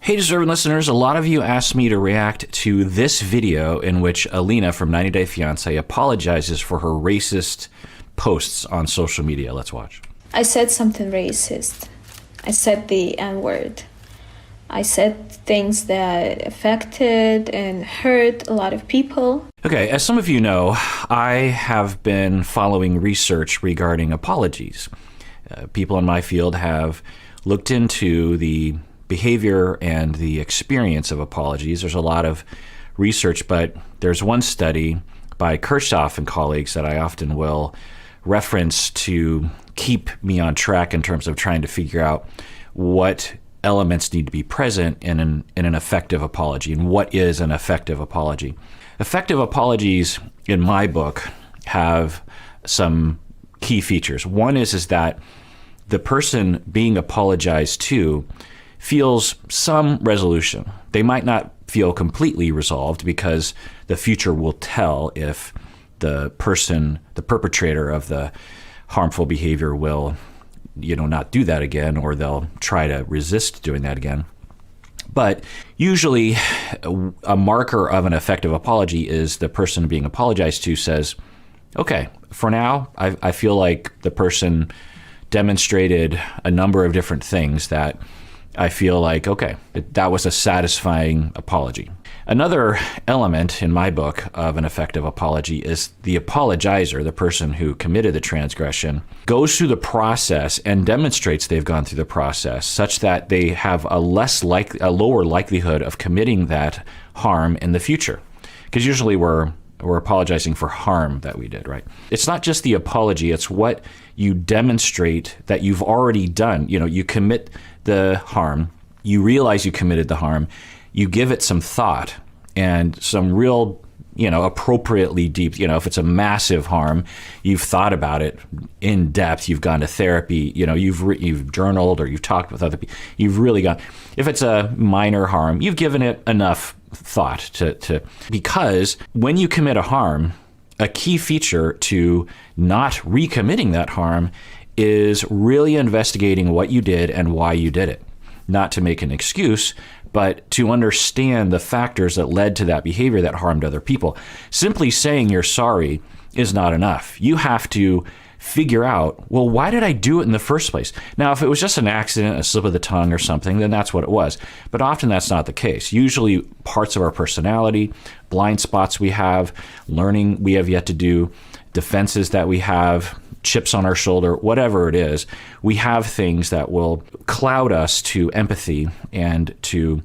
Hey, deserving listeners, a lot of you asked me to react to this video in which Alina from 90 Day Fiancé apologizes for her racist posts on social media. Let's watch. I said something racist. I said the N-word. I said things that affected and hurt a lot of people. Okay, as some of you know, I have been following research regarding apologies. People in my field have looked into the behavior and the experience of apologies. There's a lot of research, but there's one study by Kirchhoff and colleagues that I often will reference to keep me on track in terms of trying to figure out what elements need to be present in an effective apology and what is an effective apology. Effective apologies, in my book, have some key features. One is that the person being apologized to feels some resolution. They might not feel completely resolved because the future will tell if the person, the perpetrator of the harmful behavior will, not do that again, or they'll try to resist doing that again. But usually a marker of an effective apology is the person being apologized to says, okay, for now, I feel like the person demonstrated a number of different things that I feel like, okay, that was a satisfying apology. Another element in my book of an effective apology is the apologizer, the person who committed the transgression, goes through the process and demonstrates they've gone through the process such that they have a lower likelihood of committing that harm in the future. Because usually we're apologizing for harm that we did, right? It's not just the apology, it's what you demonstrate that you've already done. You commit the harm, you realize you committed the harm, you give it some thought and some real, appropriately deep, if it's a massive harm, you've thought about it in depth, you've gone to therapy, you've journaled or you've talked with other people, you've really gone. If it's a minor harm, you've given it enough thought to because when you commit a harm, a key feature to not recommitting that harm is really investigating what you did and why you did it. Not to make an excuse, but to understand the factors that led to that behavior that harmed other people. Simply saying you're sorry is not enough. You have to figure out, well, why did I do it in the first place? Now, if it was just an accident, a slip of the tongue or something, then that's what it was. But often that's not the case. Usually parts of our personality, blind spots we have, learning we have yet to do, defenses that we have, chips on our shoulder, whatever it is, we have things that will cloud us to empathy and to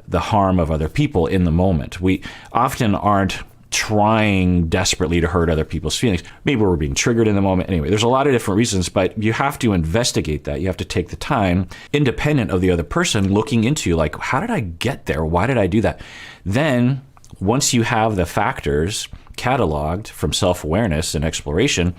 the harm of other people in the moment. We often aren't trying desperately to hurt other people's feelings. Maybe we're being triggered in the moment. Anyway, there's a lot of different reasons, but you have to investigate that. You have to take the time, independent of the other person, looking into like, how did I get there? Why did I do that? Then once you have the factors cataloged from self-awareness and exploration,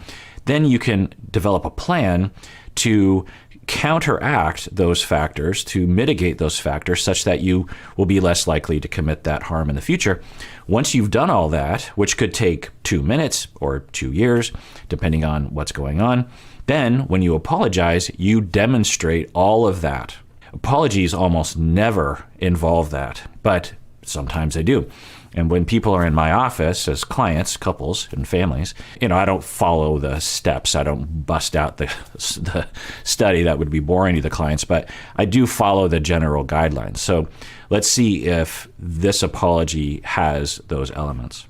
then you can develop a plan to counteract those factors, to mitigate those factors such that you will be less likely to commit that harm in the future. Once you've done all that, which could take 2 minutes or 2 years, depending on what's going on, then when you apologize, you demonstrate all of that. Apologies almost never involve that, but sometimes they do. And when people are in my office as clients, couples and families, I don't follow the steps. I don't bust out the study. That would be boring to the clients, but I do follow the general guidelines. So let's see if this apology has those elements.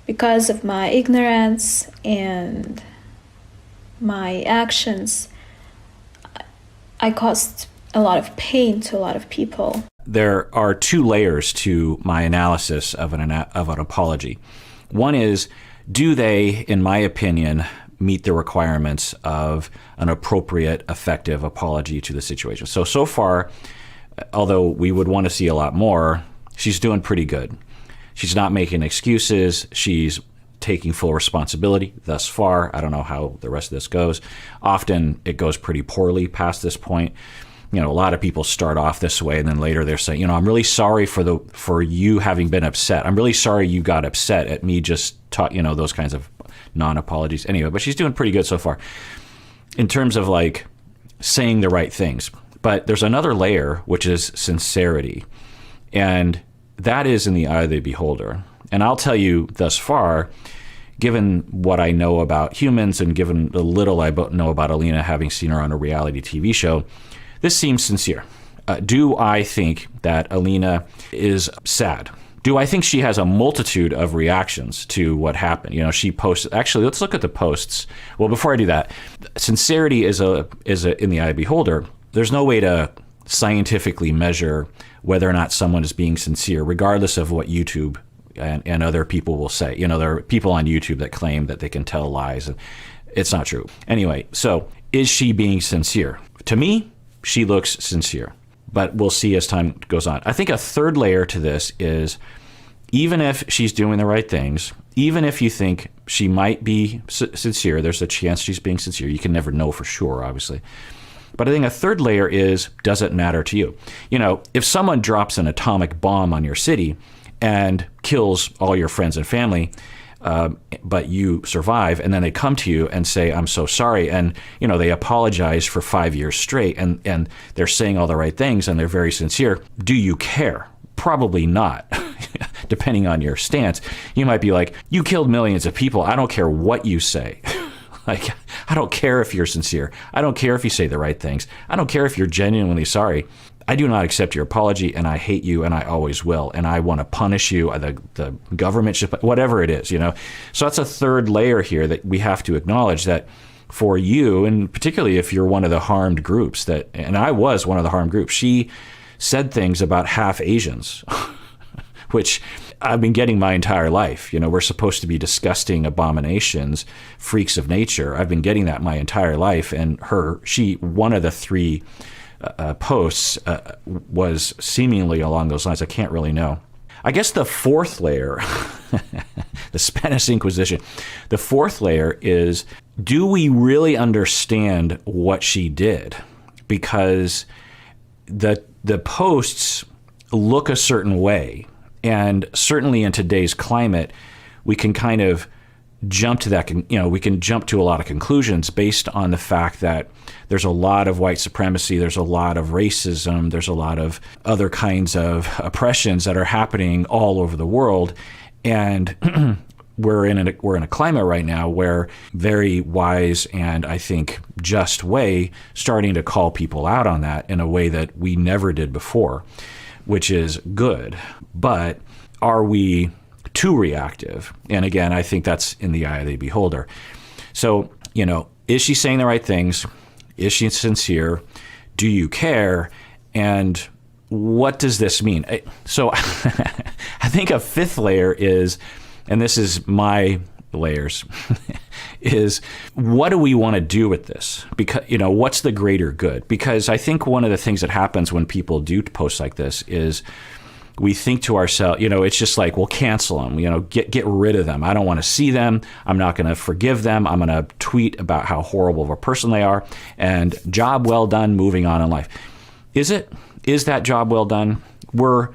Because of my ignorance and my actions, I caused a lot of pain to a lot of people. There are two layers to my analysis of an apology. One is, do they, in my opinion, meet the requirements of an appropriate, effective apology to the situation? So far, although we would want to see a lot more, she's doing pretty good. She's not making excuses. She's taking full responsibility thus far. I don't know how the rest of this goes. Often it goes pretty poorly past this point. A lot of people start off this way and then later they're saying, I'm really sorry for you having been upset. I'm really sorry you got upset at me just those kinds of non-apologies. Anyway, but she's doing pretty good so far in terms of like saying the right things. But there's another layer, which is sincerity. And that is in the eye of the beholder. And I'll tell you thus far, given what I know about humans and given the little I know about Alina, having seen her on a reality TV show, this seems sincere. Do I think that Alina is sad? Do I think she has a multitude of reactions to what happened? She posted. Actually, let's look at the posts. Well, before I do that, sincerity is in the eye of the beholder. There's no way to scientifically measure whether or not someone is being sincere, regardless of what YouTube and other people will say. There are people on YouTube that claim that they can tell lies, and it's not true. Anyway, so is she being sincere? To me, she looks sincere, but we'll see as time goes on. I think a third layer to this is, even if she's doing the right things, even if you think she might be sincere, there's a chance she's being sincere. You can never know for sure, obviously. But I think a third layer is, does it matter to you? If someone drops an atomic bomb on your city and kills all your friends and family, but you survive, and then they come to you and say, I'm so sorry, and they apologize for 5 years straight, and they're saying all the right things, and they're very sincere, do you care? Probably not. Depending on your stance, you might be like, you killed millions of people, I don't care what you say. Like, I don't care if you're sincere. I don't care if you say the right things. I don't care if you're genuinely sorry. I do not accept your apology, and I hate you, and I always will, and I want to punish you. The government should, whatever it is, So that's a third layer here that we have to acknowledge, that for you, and particularly if you're one of the harmed groups, and I was one of the harmed groups, she said things about half Asians, which I've been getting my entire life. We're supposed to be disgusting abominations, freaks of nature. I've been getting that my entire life, and one of the three posts was seemingly along those lines. I can't really know. I guess the fourth layer, the Spanish Inquisition, the fourth layer is, do we really understand what she did? Because the posts look a certain way, and certainly in today's climate, we can kind of jump to that, we can jump to a lot of conclusions based on the fact that there's a lot of white supremacy, there's a lot of racism, there's a lot of other kinds of oppressions that are happening all over the world. And we're in a climate right now where very wise and I think just way starting to call people out on that in a way that we never did before, which is good. But are we too reactive? And again, I think that's in the eye of the beholder. So, is she saying the right things? Is she sincere? Do you care? And what does this mean? So I think a fifth layer is, and this is my layers, is what do we want to do with this? Because, what's the greater good? Because I think one of the things that happens when people do posts like this is we think to ourselves, it's just like, well, cancel them, get rid of them. I don't want to see them. I'm not going to forgive them. I'm going to tweet about how horrible of a person they are, and job well done, moving on in life. Is that job well done? We're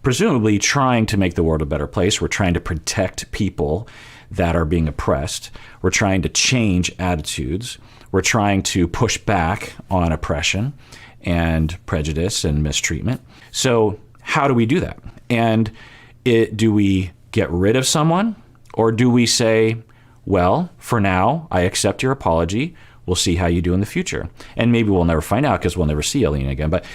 presumably trying to make the world a better place. We're trying to protect people that are being oppressed. We're trying to change attitudes. We're trying to push back on oppression and prejudice and mistreatment. So how do we do that? And do we get rid of someone, or do we say, well, for now, I accept your apology. We'll see how you do in the future. And maybe we'll never find out because we'll never see Alina again. But,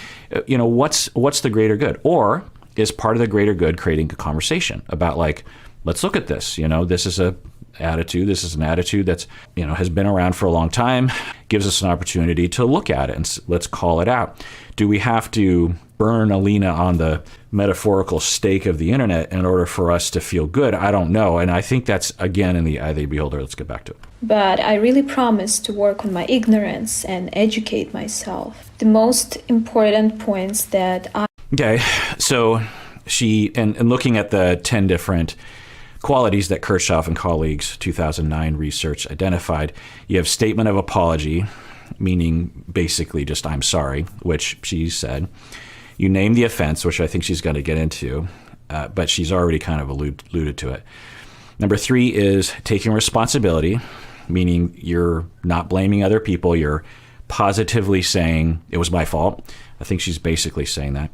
what's the greater good? Or is part of the greater good creating a conversation about, like, let's look at this. This is an attitude that's, has been around for a long time, gives us an opportunity to look at it and let's call it out. Do we have to burn Alina on the metaphorical stake of the internet in order for us to feel good? I don't know. And I think that's, again, in the eye of the beholder. Let's get back to it. But I really promise to work on my ignorance and educate myself. The most important points that Okay, so she, and looking at the 10 different qualities that Kirchhoff and colleagues' 2009 research identified, you have statement of apology, meaning basically just I'm sorry, which she said. You name the offense, which I think she's going to get into, but she's already kind of alluded to it. Number 3 is taking responsibility, meaning you're not blaming other people. You're positively saying it was my fault. I think she's basically saying that.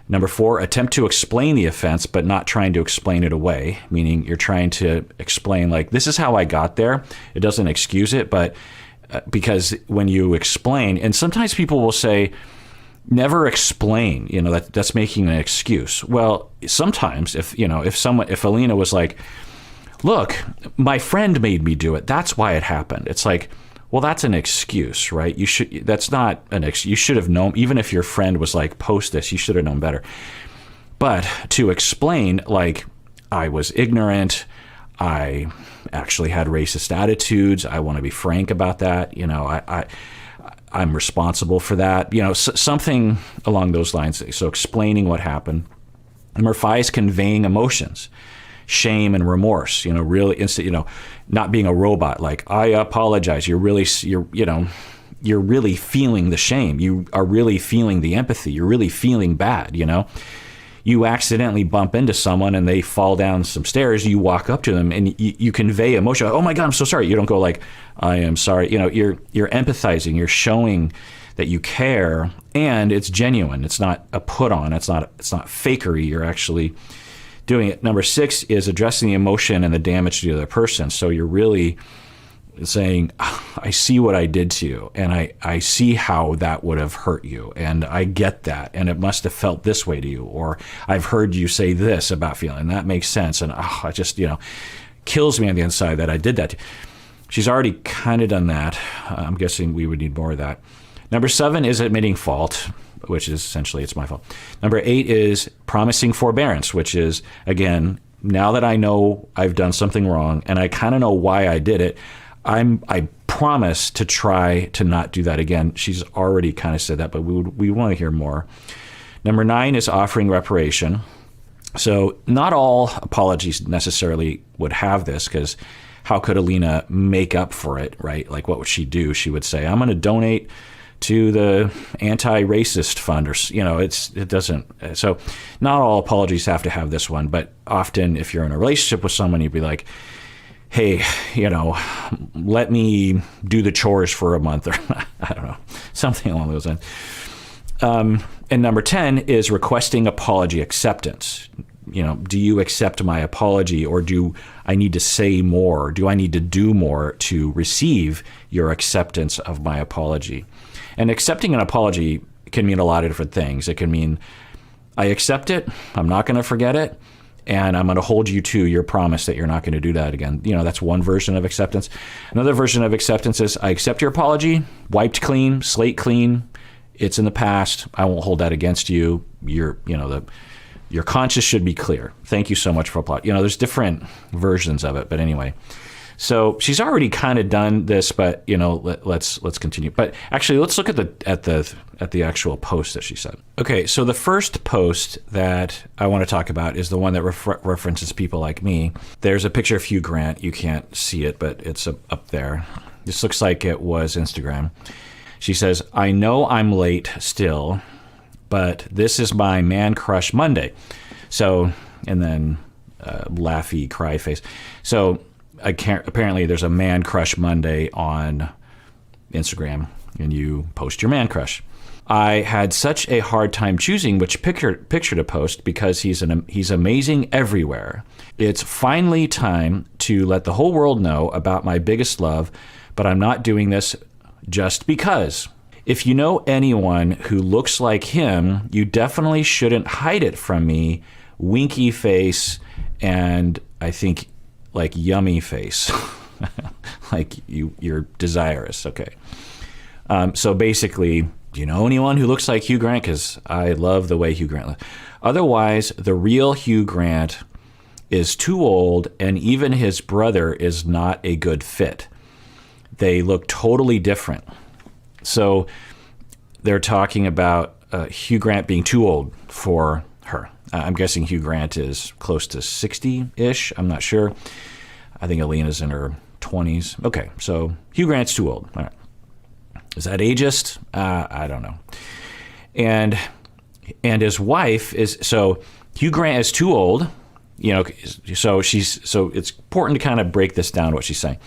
Number 4, attempt to explain the offense, but not trying to explain it away, meaning you're trying to explain, like, this is how I got there. It doesn't excuse it, but because when you explain, and sometimes people will say, never explain, that's making an excuse. Well, sometimes if Alina was like, look, my friend made me do it, that's why it happened. It's like, well, that's an excuse, right? That's not an excuse. You should have known, even if your friend was like, post this, you should have known better. But to explain, like, I was ignorant, I actually had racist attitudes, I want to be frank about that, I'm responsible for that, something along those lines. So explaining what happened. Number 5 is conveying emotions, shame and remorse, really not being a robot, like, I apologize. You're really feeling the shame. You are really feeling the empathy. You're really feeling bad, You accidentally bump into someone and they fall down some stairs. You walk up to them and you convey emotion. Oh my God, I'm so sorry. You don't go like, I am sorry. You're empathizing. You're showing that you care, and it's genuine. It's not a put on. It's not fakery. You're actually doing it. Number 6 is addressing the emotion and the damage to the other person. So you're really saying, I see what I did to you, and I see how that would have hurt you, and I get that, and it must have felt this way to you, or I've heard you say this about feeling, and that makes sense, and I just, kills me on the inside that I did that to you. She's already kind of done that. I'm guessing we would need more of that. Number 7 is admitting fault, which is essentially, it's my fault. Number 8 is promising forbearance, which is, again, now that I know I've done something wrong and I kind of know why I did it, I promise to try to not do that again. She's already kind of said that, but we want to hear more. Number 9 is offering reparation. So not all apologies necessarily would have this, because how could Alina make up for it, right? Like, what would she do? She would say, I'm going to donate to the anti-racist fund, or, it doesn't. So not all apologies have to have this one, but often if you're in a relationship with someone, you'd be like, hey, let me do the chores for a month, or I don't know, something along those lines. And number 10 is requesting apology acceptance. Do you accept my apology, or do I need to say more? Do I need to do more to receive your acceptance of my apology? And accepting an apology can mean a lot of different things. It can mean, I accept it, I'm not going to forget it, and I'm going to hold you to your promise that you're not going to do that again. That's one version of acceptance. Another version of acceptance is, I accept your apology, wiped clean, slate clean. It's in the past. I won't hold that against you. Your conscience should be clear. Thank you so much for apologizing. There's different versions of it, but anyway. So she's already kind of done this, but let's continue. But actually, let's look at the actual post that she said. Okay, so the first post that I want to talk about is the one that references people like me. There's a picture of Hugh Grant. You can't see it, but it's up there. This looks like it was Instagram. She says, I know I'm late still, but this is my man crush Monday. So, and then laughy cry face. So apparently there's a man crush Monday on Instagram, and you post your man crush. I had such a hard time choosing which picture to post, because he's amazing everywhere. It's finally time to let the whole world know about my biggest love, but I'm not doing this just because. If you know anyone who looks like him, you definitely shouldn't hide it from me. Winky face, and I think like yummy face. Like you're desirous. Okay. So basically, do you know anyone who looks like Hugh Grant? Because I love the way Hugh Grant looks. Otherwise, the real Hugh Grant is too old, and even his brother is not a good fit. They look totally different. So they're talking about Hugh Grant being too old for her. I'm guessing Hugh Grant is close to 60-ish. I'm not sure. I think Alina's in her 20s. Okay, so Hugh Grant's too old. All right. Is that ageist? I don't know. And his wife is, so Hugh Grant is too old, so it's important to kind of break this down, what she's saying.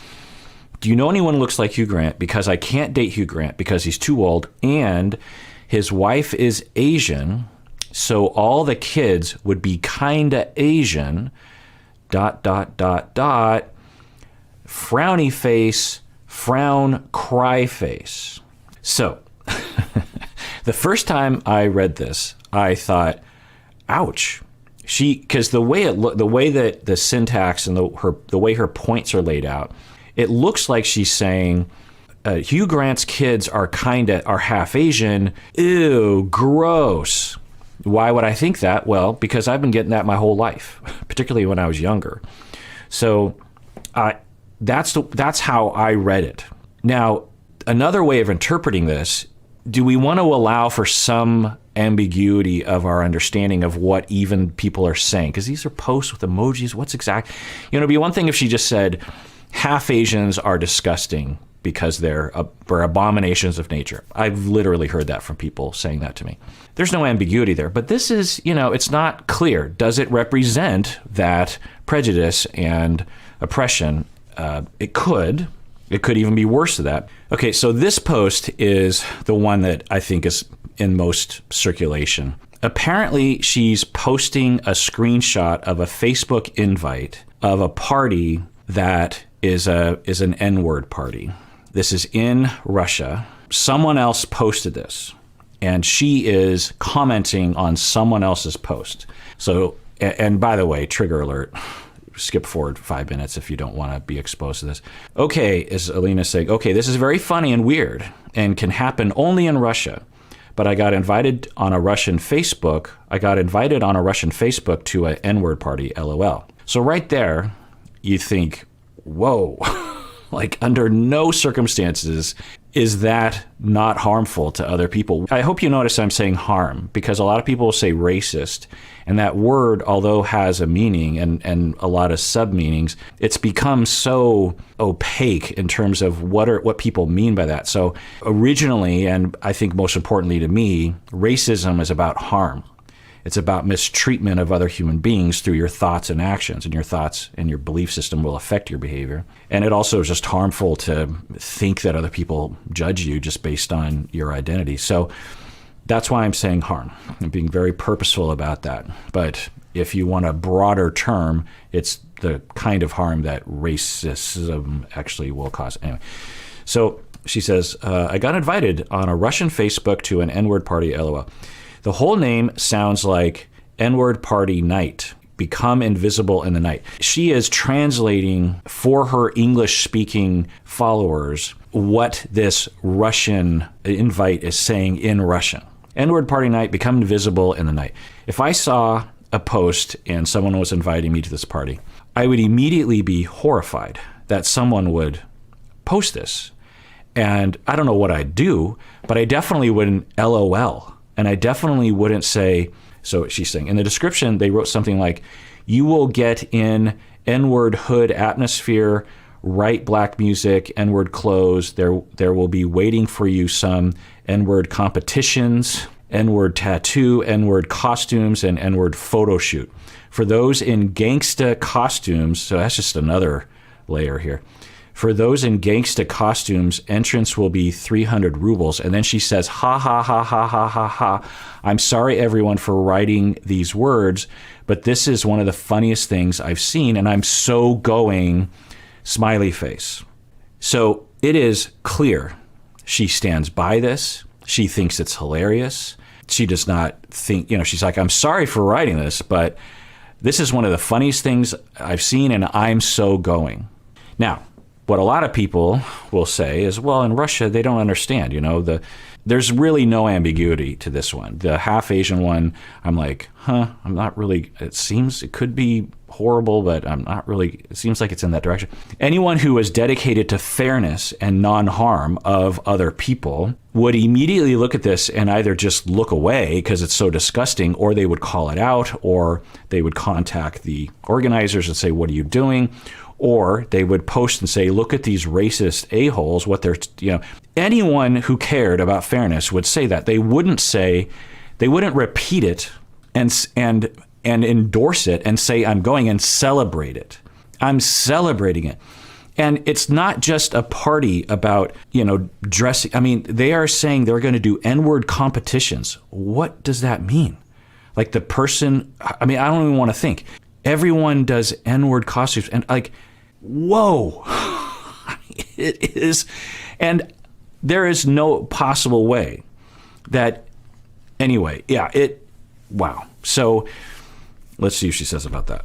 Do you know anyone who looks like Hugh Grant? Because I can't date Hugh Grant because he's too old, and his wife is Asian, So all the kids would be kinda Asian, ... frowny face, frown, cry face. So the first time I read this, I thought, ouch. Because the way that the syntax and the way her points are laid out, it looks like she's saying, Hugh Grant's kids are half Asian. Ew, gross. Why would I think that? Well, because I've been getting that my whole life, particularly when I was younger. So that's how I read it. Now, another way of interpreting this, do we want to allow for some ambiguity of our understanding of what even people are saying? Because these are posts with emojis. What's exact? It'd be one thing if she just said, half Asians are disgusting because they're abominations of nature. I've literally heard that from people saying that to me. There's no ambiguity there. But this is, it's not clear. Does it represent that prejudice and oppression? It could. It could even be worse than that. Okay, so this post is the one that I think is in most circulation. Apparently, she's posting a screenshot of a Facebook invite of a party that is an N-word party. This is in Russia. Someone else posted this, and she is commenting on someone else's post. So, and by the way, trigger alert. Skip forward 5 minutes if you don't want to be exposed to this. Okay, is Alina saying, okay, this is very funny and weird and can happen only in Russia. But I got invited on a Russian Facebook to an N-word party, LOL. So right there, you think, whoa, like under no circumstances is that not harmful to other people. I hope you notice I'm saying harm, because a lot of people will say racist, and that word, although has a meaning and a lot of sub-meanings, it's become so opaque in terms of what people mean by that. So originally, and I think most importantly to me, racism is about harm. It's about mistreatment of other human beings through your thoughts and actions, and your thoughts and your belief system will affect your behavior. And it also is just harmful to think that other people judge you just based on your identity. So that's why I'm saying harm. I'm being very purposeful about that. But if you want a broader term, it's the kind of harm that racism actually will cause. Anyway, so she says, I got invited on a Russian Facebook to an N-word party, LOL. The whole name sounds like N-word party night, become invisible in the night. She is translating for her English-speaking followers what this Russian invite is saying in Russian. N-word party night, become invisible in the night. If I saw a post and someone was inviting me to this party, I would immediately be horrified that someone would post this. And I don't know what I'd do, but I definitely wouldn't LOL. And I definitely wouldn't say, so she's saying, in the description, they wrote something like, you will get in N-word hood atmosphere, write black music, N-word clothes. There will be waiting for you some N-word competitions, N-word tattoo, N-word costumes, and N-word photo shoot. For those in gangsta costumes, so that's just another layer here. For those in gangsta costumes, entrance will be 300 rubles. And then she says, ha, ha, ha, ha, ha, ha, ha. I'm sorry, everyone, for writing these words, but this is one of the funniest things I've seen, and I'm so going, smiley face. So it is clear she stands by this. She thinks it's hilarious. She does not think, she's like, I'm sorry for writing this, but this is one of the funniest things I've seen, and I'm so going. Now, what a lot of people will say is, well, in Russia, they don't understand, there's really no ambiguity to this one. The half Asian one, I'm like, I'm not really, it could be horrible, but I'm not really, it seems like it's in that direction. Anyone who is dedicated to fairness and non-harm of other people would immediately look at this and either just look away because it's so disgusting, or they would call it out, or they would contact the organizers and say, what are you doing? Or they would post and say, look at these racist a-holes, what they're, anyone who cared about fairness would say that. They wouldn't repeat it and endorse it and say, I'm going and celebrate it. I'm celebrating it. And it's not just a party about, dressing. I mean, they are saying they're going to do N-word competitions. What does that mean? Like the person, I mean, I don't even want to think. Everyone does N-word costumes and like, whoa, it is. And there is no possible way that, anyway, yeah, wow. So let's see what she says about that.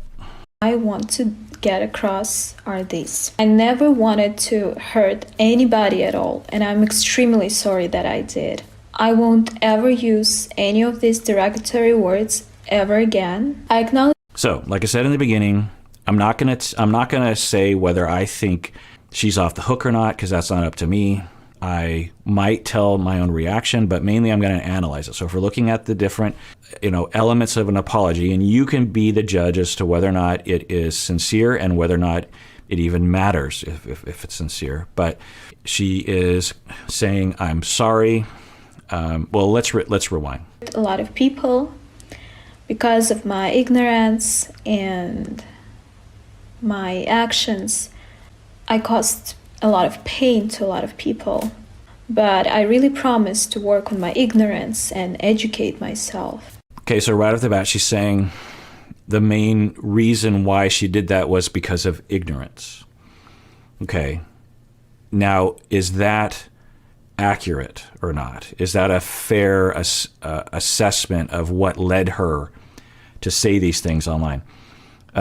I want to get across are these. I never wanted to hurt anybody at all, and I'm extremely sorry that I did. I won't ever use any of these derogatory words ever again. I acknowledge. So, like I said in the beginning, I'm not gonna say whether I think she's off the hook or not, because that's not up to me. I might tell my own reaction, but mainly I'm going to analyze it. So if we're looking at the different, elements of an apology, and you can be the judge as to whether or not it is sincere and whether or not it even matters if it's sincere. But she is saying, "I'm sorry." Well, let's rewind. A lot of people, because of my ignorance and my actions, I caused a lot of pain to a lot of people, but I really promise to work on my ignorance and educate myself. Okay, so right off the bat, she's saying the main reason why she did that was because of ignorance. Okay, now is that accurate or not? Is that a fair assessment of what led her to say these things online?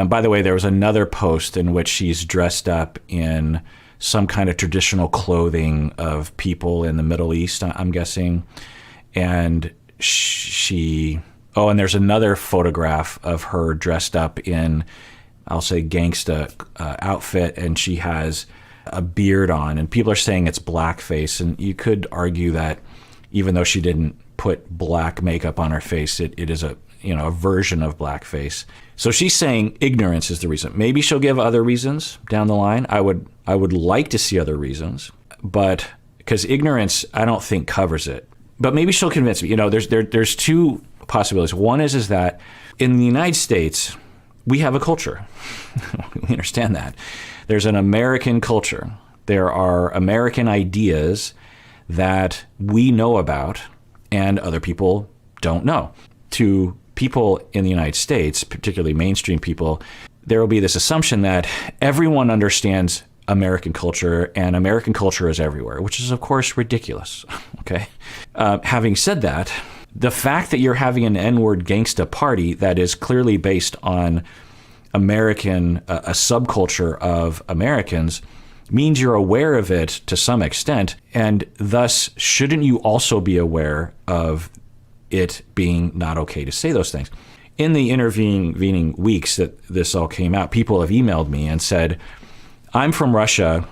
By the way, there was another post in which she's dressed up in some kind of traditional clothing of people in the Middle East, I'm guessing. And and there's another photograph of her dressed up in, I'll say, gangsta outfit, and she has a beard on, and people are saying it's blackface. And you could argue that even though she didn't put black makeup on her face, it is a version of blackface. So she's saying ignorance is the reason. Maybe she'll give other reasons down the line. I would like to see other reasons, but because ignorance, I don't think covers it. But maybe she'll convince me. There's two possibilities. One is that in the United States, we have a culture. We understand that. There's an American culture. There are American ideas that we know about and other people don't know. To people in the United States, particularly mainstream people, there will be this assumption that everyone understands American culture and American culture is everywhere, which is, of course, ridiculous. Okay. Having said that, the fact that you're having an N-word gangsta party that is clearly based on American, a subculture of Americans, means you're aware of it to some extent. And thus, shouldn't you also be aware of it being not okay to say those things? In the intervening weeks that this all came out, people have emailed me and said, I'm from Russia,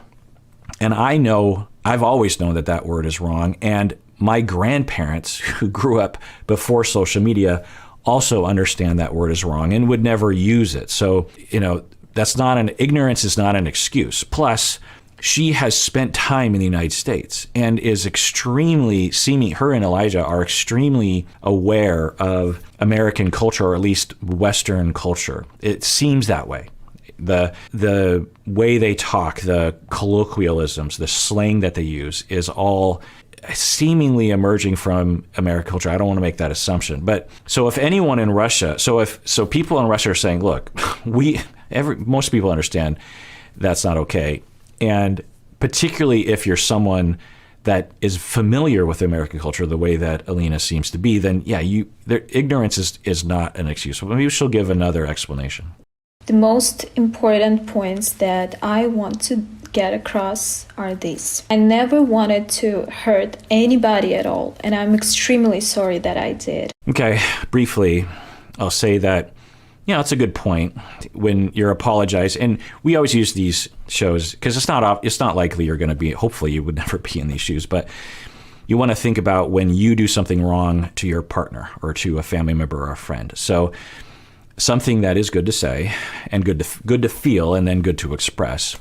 and I've always known that word is wrong. And my grandparents, who grew up before social media, also understand that word is wrong and would never use it. So, ignorance is not an excuse. Plus, she has spent time in the United States and is her and Elijah are extremely aware of American culture, or at least Western culture. It seems that way. The way they talk, the colloquialisms, the slang that they use is all seemingly emerging from American culture. I don't want to make that assumption. But so if anyone in Russia, so people in Russia are saying, look, most people understand that's not okay. And particularly if you're someone that is familiar with American culture the way that Alina seems to be, then ignorance is not an excuse. Maybe she'll give another explanation. The most important points that I want to get across are these. I never wanted to hurt anybody at all, and I'm extremely sorry that I did. Okay, briefly, I'll say that it's a good point when you're apologizing. And we always use these shows because it's not likely you're going to be, hopefully you would never be in these shoes, but you want to think about when you do something wrong to your partner or to a family member or a friend. So something that is good to say and good to feel and then good to express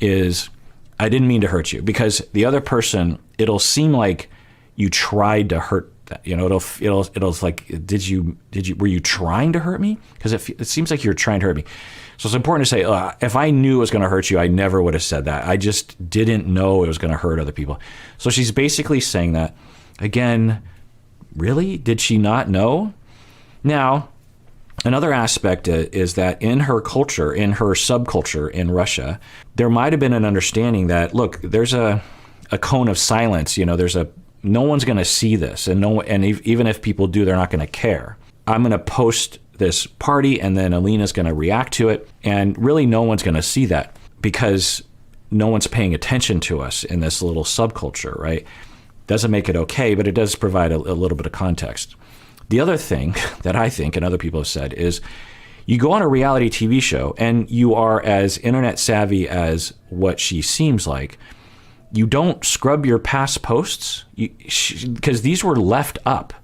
is, I didn't mean to hurt you, because the other person, it'll seem like you tried to hurt that. It'll like, were you trying to hurt me? Because it seems like you're trying to hurt me. So it's important to say, if I knew it was going to hurt you, I never would have said that. I just didn't know it was going to hurt other people. So she's basically saying that, again, really? Did she not know? Now, another aspect is that in her culture, in her subculture in Russia, there might have been an understanding that, look, there's a cone of silence. No one's going to see this, and even if people do, they're not going to care. I'm going to post this party, and then Alina's going to react to it, and really no one's going to see that because no one's paying attention to us in this little subculture, right? Doesn't make it okay, but it does provide a little bit of context. The other thing that I think, and other people have said, is you go on a reality TV show and you are as internet savvy as what she seems like. You don't scrub your past posts because these were left up.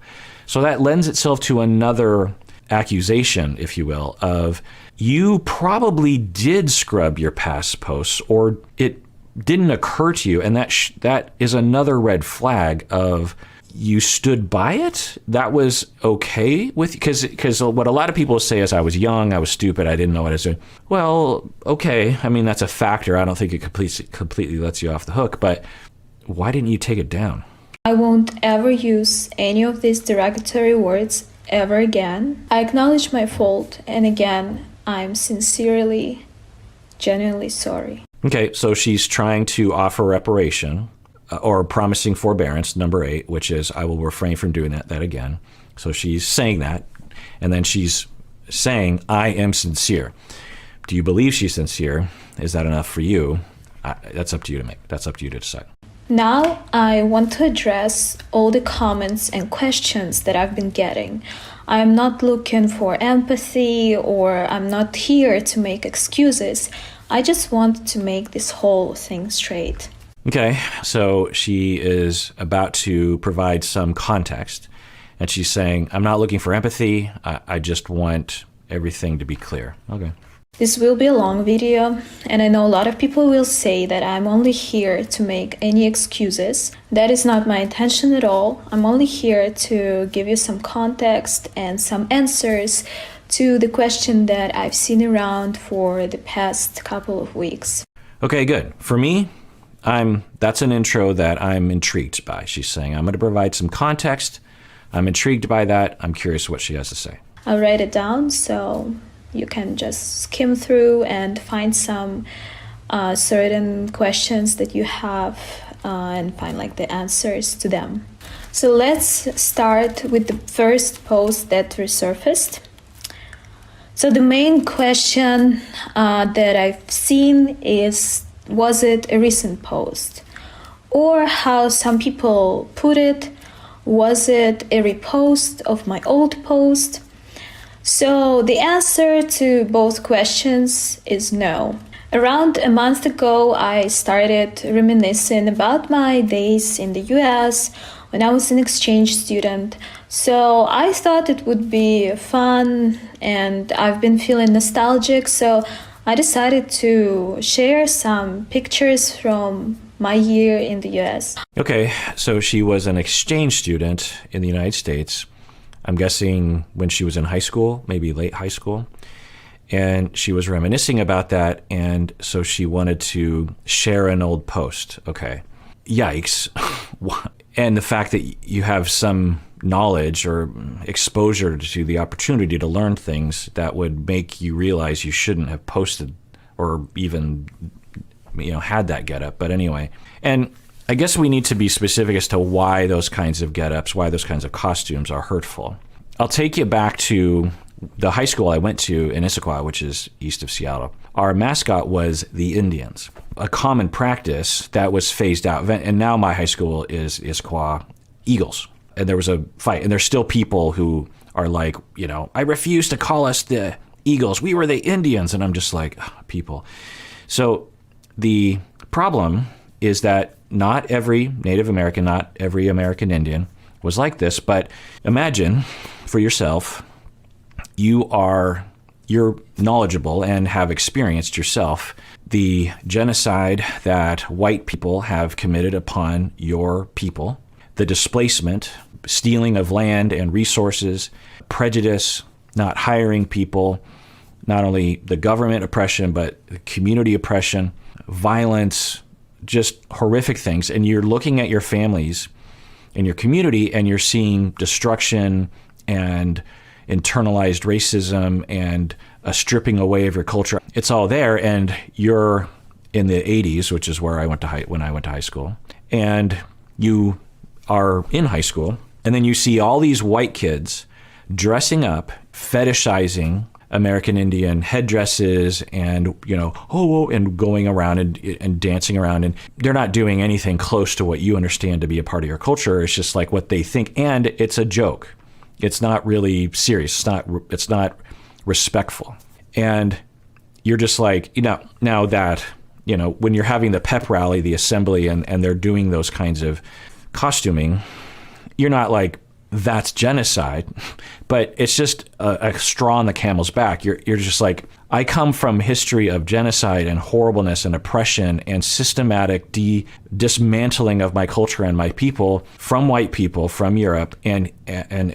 So that lends itself to another accusation, if you will, of you probably did scrub your past posts or it didn't occur to you. And that is another red flag of you stood by it. That was okay with, because what a lot of people say is I was young, I was stupid, I didn't know what I was doing. Well, okay. I mean, that's a factor. I don't think it completely lets you off the hook, but why didn't you take it down? I won't ever use any of these derogatory words ever again. I acknowledge my fault, and again, I'm sincerely, genuinely sorry. Okay, so she's trying to offer reparation or promising forbearance, number 8, which is I will refrain from doing that again. So she's saying that, and then she's saying, I am sincere. Do you believe she's sincere? Is that enough for you? That's up to you to make. That's up to you to decide. Now I want to address all the comments and questions that I've been getting. I'm not looking for empathy, or I'm not here to make excuses. I just want to make this whole thing straight. Okay, so she is about to provide some context, and she's saying, I'm not looking for empathy, I just want everything to be clear. Okay. This will be a long video, and I know a lot of people will say that I'm only here to make any excuses. That is not my intention at all. I'm only here to give you some context and some answers to the question that I've seen around for the past couple of weeks. Okay, good. For me, that's an intro that I'm intrigued by. She's saying, I'm going to provide some context. I'm intrigued by that. I'm curious what she has to say. I'll write it down so you can just skim through and find some certain questions that you have and find the answers to them. So let's start with the first post that resurfaced. So the main question that I've seen is, was it a recent post? Or how some people put it, was it a repost of my old post? So the answer to both questions is no. Around a month ago, I started reminiscing about my days in the US when I was an exchange student. So I thought it would be fun, and I've been feeling nostalgic, so I decided to share some pictures from my year in the US. Okay, so she was an exchange student in the United States. I'm guessing when she was in high school, maybe late high school. And she was reminiscing about that, and so she wanted to share an old post. Okay. Yikes. And the fact that you have some knowledge or exposure to the opportunity to learn things that would make you realize you shouldn't have posted or even had that getup. But anyway, and I guess we need to be specific as to why those kinds of getups, why those kinds of costumes are hurtful. I'll take you back to the high school I went to in Issaquah, which is east of Seattle. Our mascot was the Indians, a common practice that was phased out. And now my high school is Issaquah Eagles. And there was a fight. And there's still people who are like, I refuse to call us the Eagles. We were the Indians. And I'm just like, people. So the problem is that not every Native American, not every American Indian was like this. But imagine for yourself, you're knowledgeable and have experienced yourself the genocide that white people have committed upon your people, the displacement, stealing of land and resources, prejudice, not hiring people, not only the government oppression, but the community oppression, violence, just horrific things. And you're looking at your families and your community, and you're seeing destruction and internalized racism and a stripping away of your culture. It's all there, and you're in the 80s, which is where I went to when I went to high school, and you are in high school, and then you see all these white kids dressing up, fetishizing American Indian headdresses and, and going around and dancing around. And they're not doing anything close to what you understand to be a part of your culture. It's just like what they think. And it's a joke. It's not really serious. It's not respectful. And you're just like, now that, when you're having the pep rally, the assembly, and they're doing those kinds of costuming, you're not like, that's genocide, but it's just a straw on the camel's back. You're just like, I come from history of genocide and horribleness and oppression and systematic dismantling of my culture and my people from white people from Europe and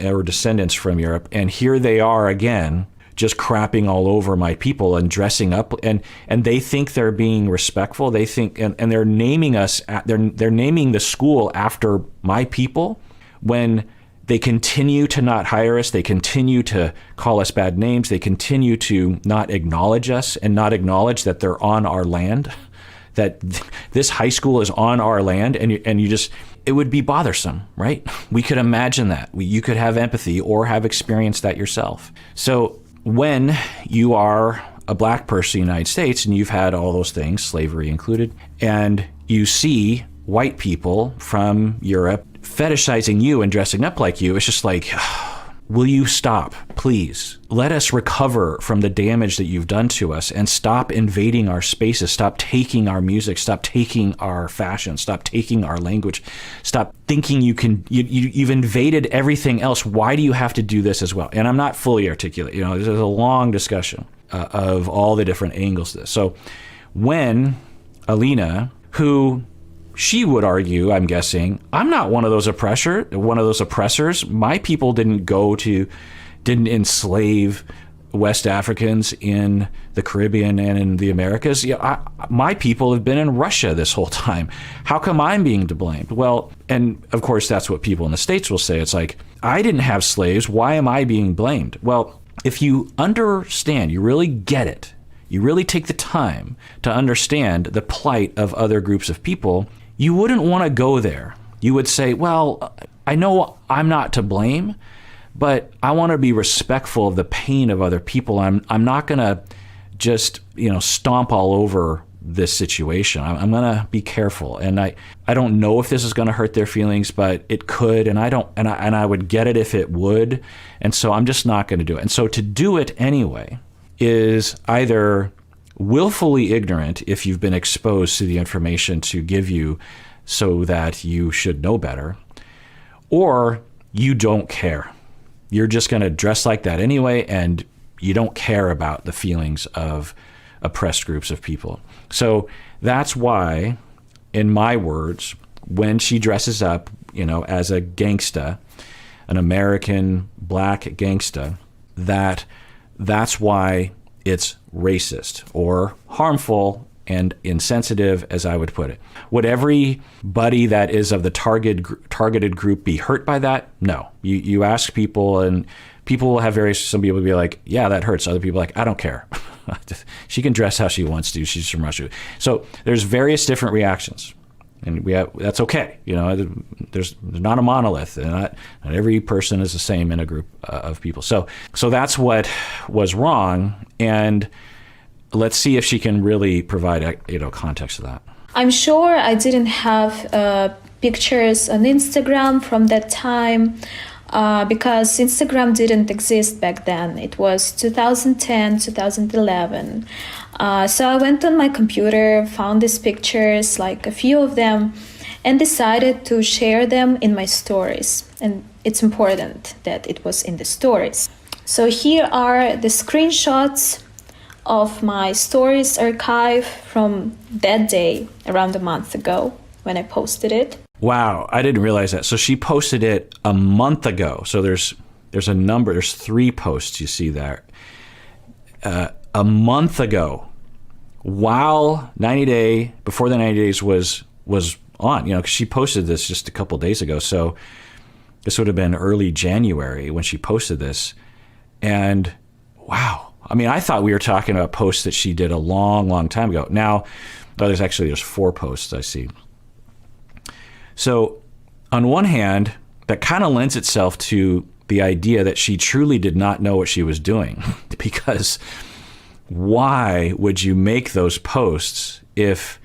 our descendants from Europe. And here they are again, just crapping all over my people and dressing up, and they think they're being respectful. They think, and they're naming us, they're naming the school after my people when they continue to not hire us. They continue to call us bad names. They continue to not acknowledge us and not acknowledge that they're on our land, that this high school is on our land. And you just, it would be bothersome, right? We could imagine that. You could have empathy or have experienced that yourself. So when you are a black person in the United States and you've had all those things, slavery included, and you see white people from Europe fetishizing you and dressing up like you, it's just like, will you stop, please? Let us recover from the damage that you've done to us and stop invading our spaces. Stop taking our music. Stop taking our fashion. Stop taking our language. Stop thinking you've invaded everything else. Why do you have to do this as well? And I'm not fully articulate. There's a long discussion of all the different angles to this. So when Alina, who she would argue, I'm guessing, I'm not one of those oppressors. My people didn't enslave West Africans in the Caribbean and in the Americas. My people have been in Russia this whole time. How come I'm being blamed? Well, and of course, that's what people in the States will say. It's like, I didn't have slaves. Why am I being blamed? Well, if you understand, you really get it, you really take the time to understand the plight of other groups of people, you wouldn't want to go there. You would say, well, I know I'm not to blame, but I want to be respectful of the pain of other people. I'm not going to just, stomp all over this situation. I'm going to be careful. And I don't know if this is going to hurt their feelings, but it could, and I would get it if it would. And so I'm just not going to do it. And so to do it anyway is either willfully ignorant if you've been exposed to the information to give you so that you should know better, or you don't care. You're just going to dress like that anyway, and you don't care about the feelings of oppressed groups of people. So that's why, in my words, when she dresses up, as a gangsta, an American black gangsta, that's why it's racist or harmful and insensitive, as I would put it. Would everybody that is of the targeted group be hurt by that? No. You ask people, and people will have some people will be like, yeah, that hurts. Other people are like, I don't care. She can dress how she wants to. She's from Russia. So there's various different reactions. And that's okay. There's not a monolith, and not every person is the same in a group of people. So that's what was wrong, and let's see if she can really provide context to that. I'm sure I didn't have pictures on Instagram from that time because Instagram didn't exist back then. It was 2010, 2011. So I went on my computer, found these pictures, like a few of them, and decided to share them in my stories. And it's important that it was in the stories. So here are the screenshots of my stories archive from that day, around a month ago, when I posted it. Wow, I didn't realize that. So she posted it a month ago. So there's a number, there's 3 posts you see there. A month ago, while before the 90 days was on, because she posted this just a couple days ago. So this would have been early January when she posted this. And wow. I mean, I thought we were talking about posts that she did a long, long time ago. Now, there's 4 posts I see. So on one hand, that kind of lends itself to the idea that she truly did not know what she was doing. Because why would you make those posts if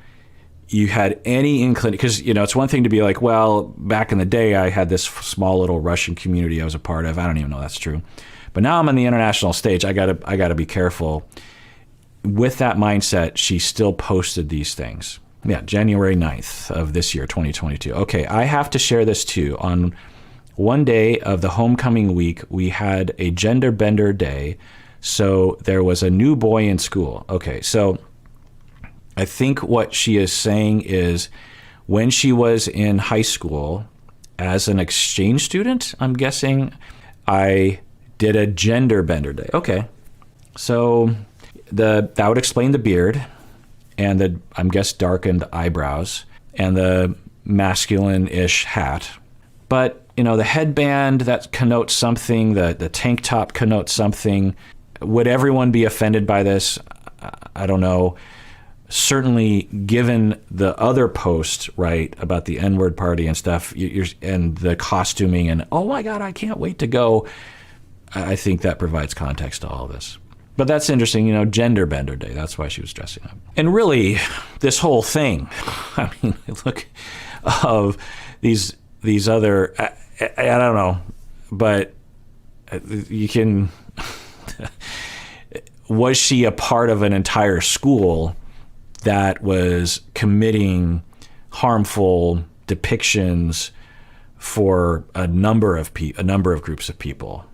you had any inclination? Because, it's one thing to be like, well, back in the day, I had this small little Russian community I was a part of. I don't even know that's true. But now I'm on the international stage. I gotta be careful. With that mindset, she still posted these things. Yeah, January 9th of this year, 2022. Okay, I have to share this too. On one day of the homecoming week, we had a gender bender day. So there was a new boy in school. Okay, so I think what she is saying is when she was in high school as an exchange student, I'm guessing, I did a gender bender day. Okay, so that would explain the beard and the, I'm guess, darkened eyebrows and the masculine-ish hat. But, the headband, that connotes something, the tank top connotes something. Would everyone be offended by this? I don't know. Certainly, given the other post, right, about the N-word party and stuff, and the costuming and, oh my God, I can't wait to go. I think that provides context to all of this. But that's interesting, gender bender day. That's why she was dressing up. And really, this whole thing, I mean, look, of these other, I don't know, but you can, was she a part of an entire school that was committing harmful depictions for a number of groups of people?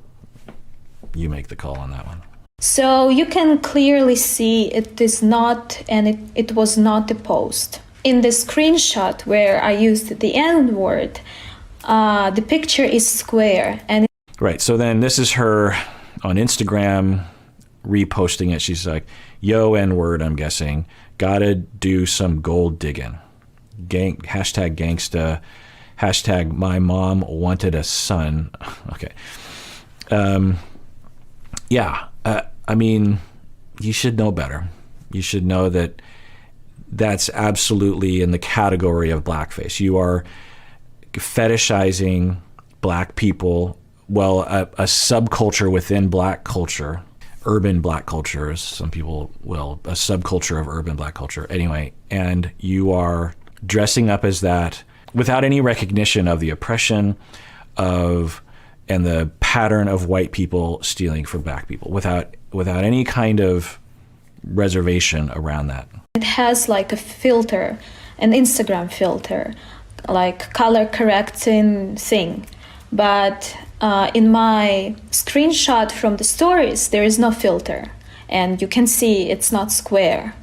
You make the call on that one. So you can clearly see it is not, and it was not a post. In the screenshot where I used the N-word, the picture is square. Right, so then this is her on Instagram reposting it. She's like, yo, N-word, I'm guessing. Gotta do some gold digging. Hashtag gangsta. Hashtag my mom wanted a son. Okay. Yeah. I mean, you should know better. You should know that that's absolutely in the category of blackface. You are fetishizing black people, well, a subculture within black culture, urban black culture, as some people will, a subculture of urban black culture. Anyway, and you are dressing up as that without any recognition of the oppression and the pattern of white people stealing from black people, without any kind of reservation around that. It has like a filter, an Instagram filter, like color correcting thing. But in my screenshot from the stories, there is no filter. And you can see it's not square.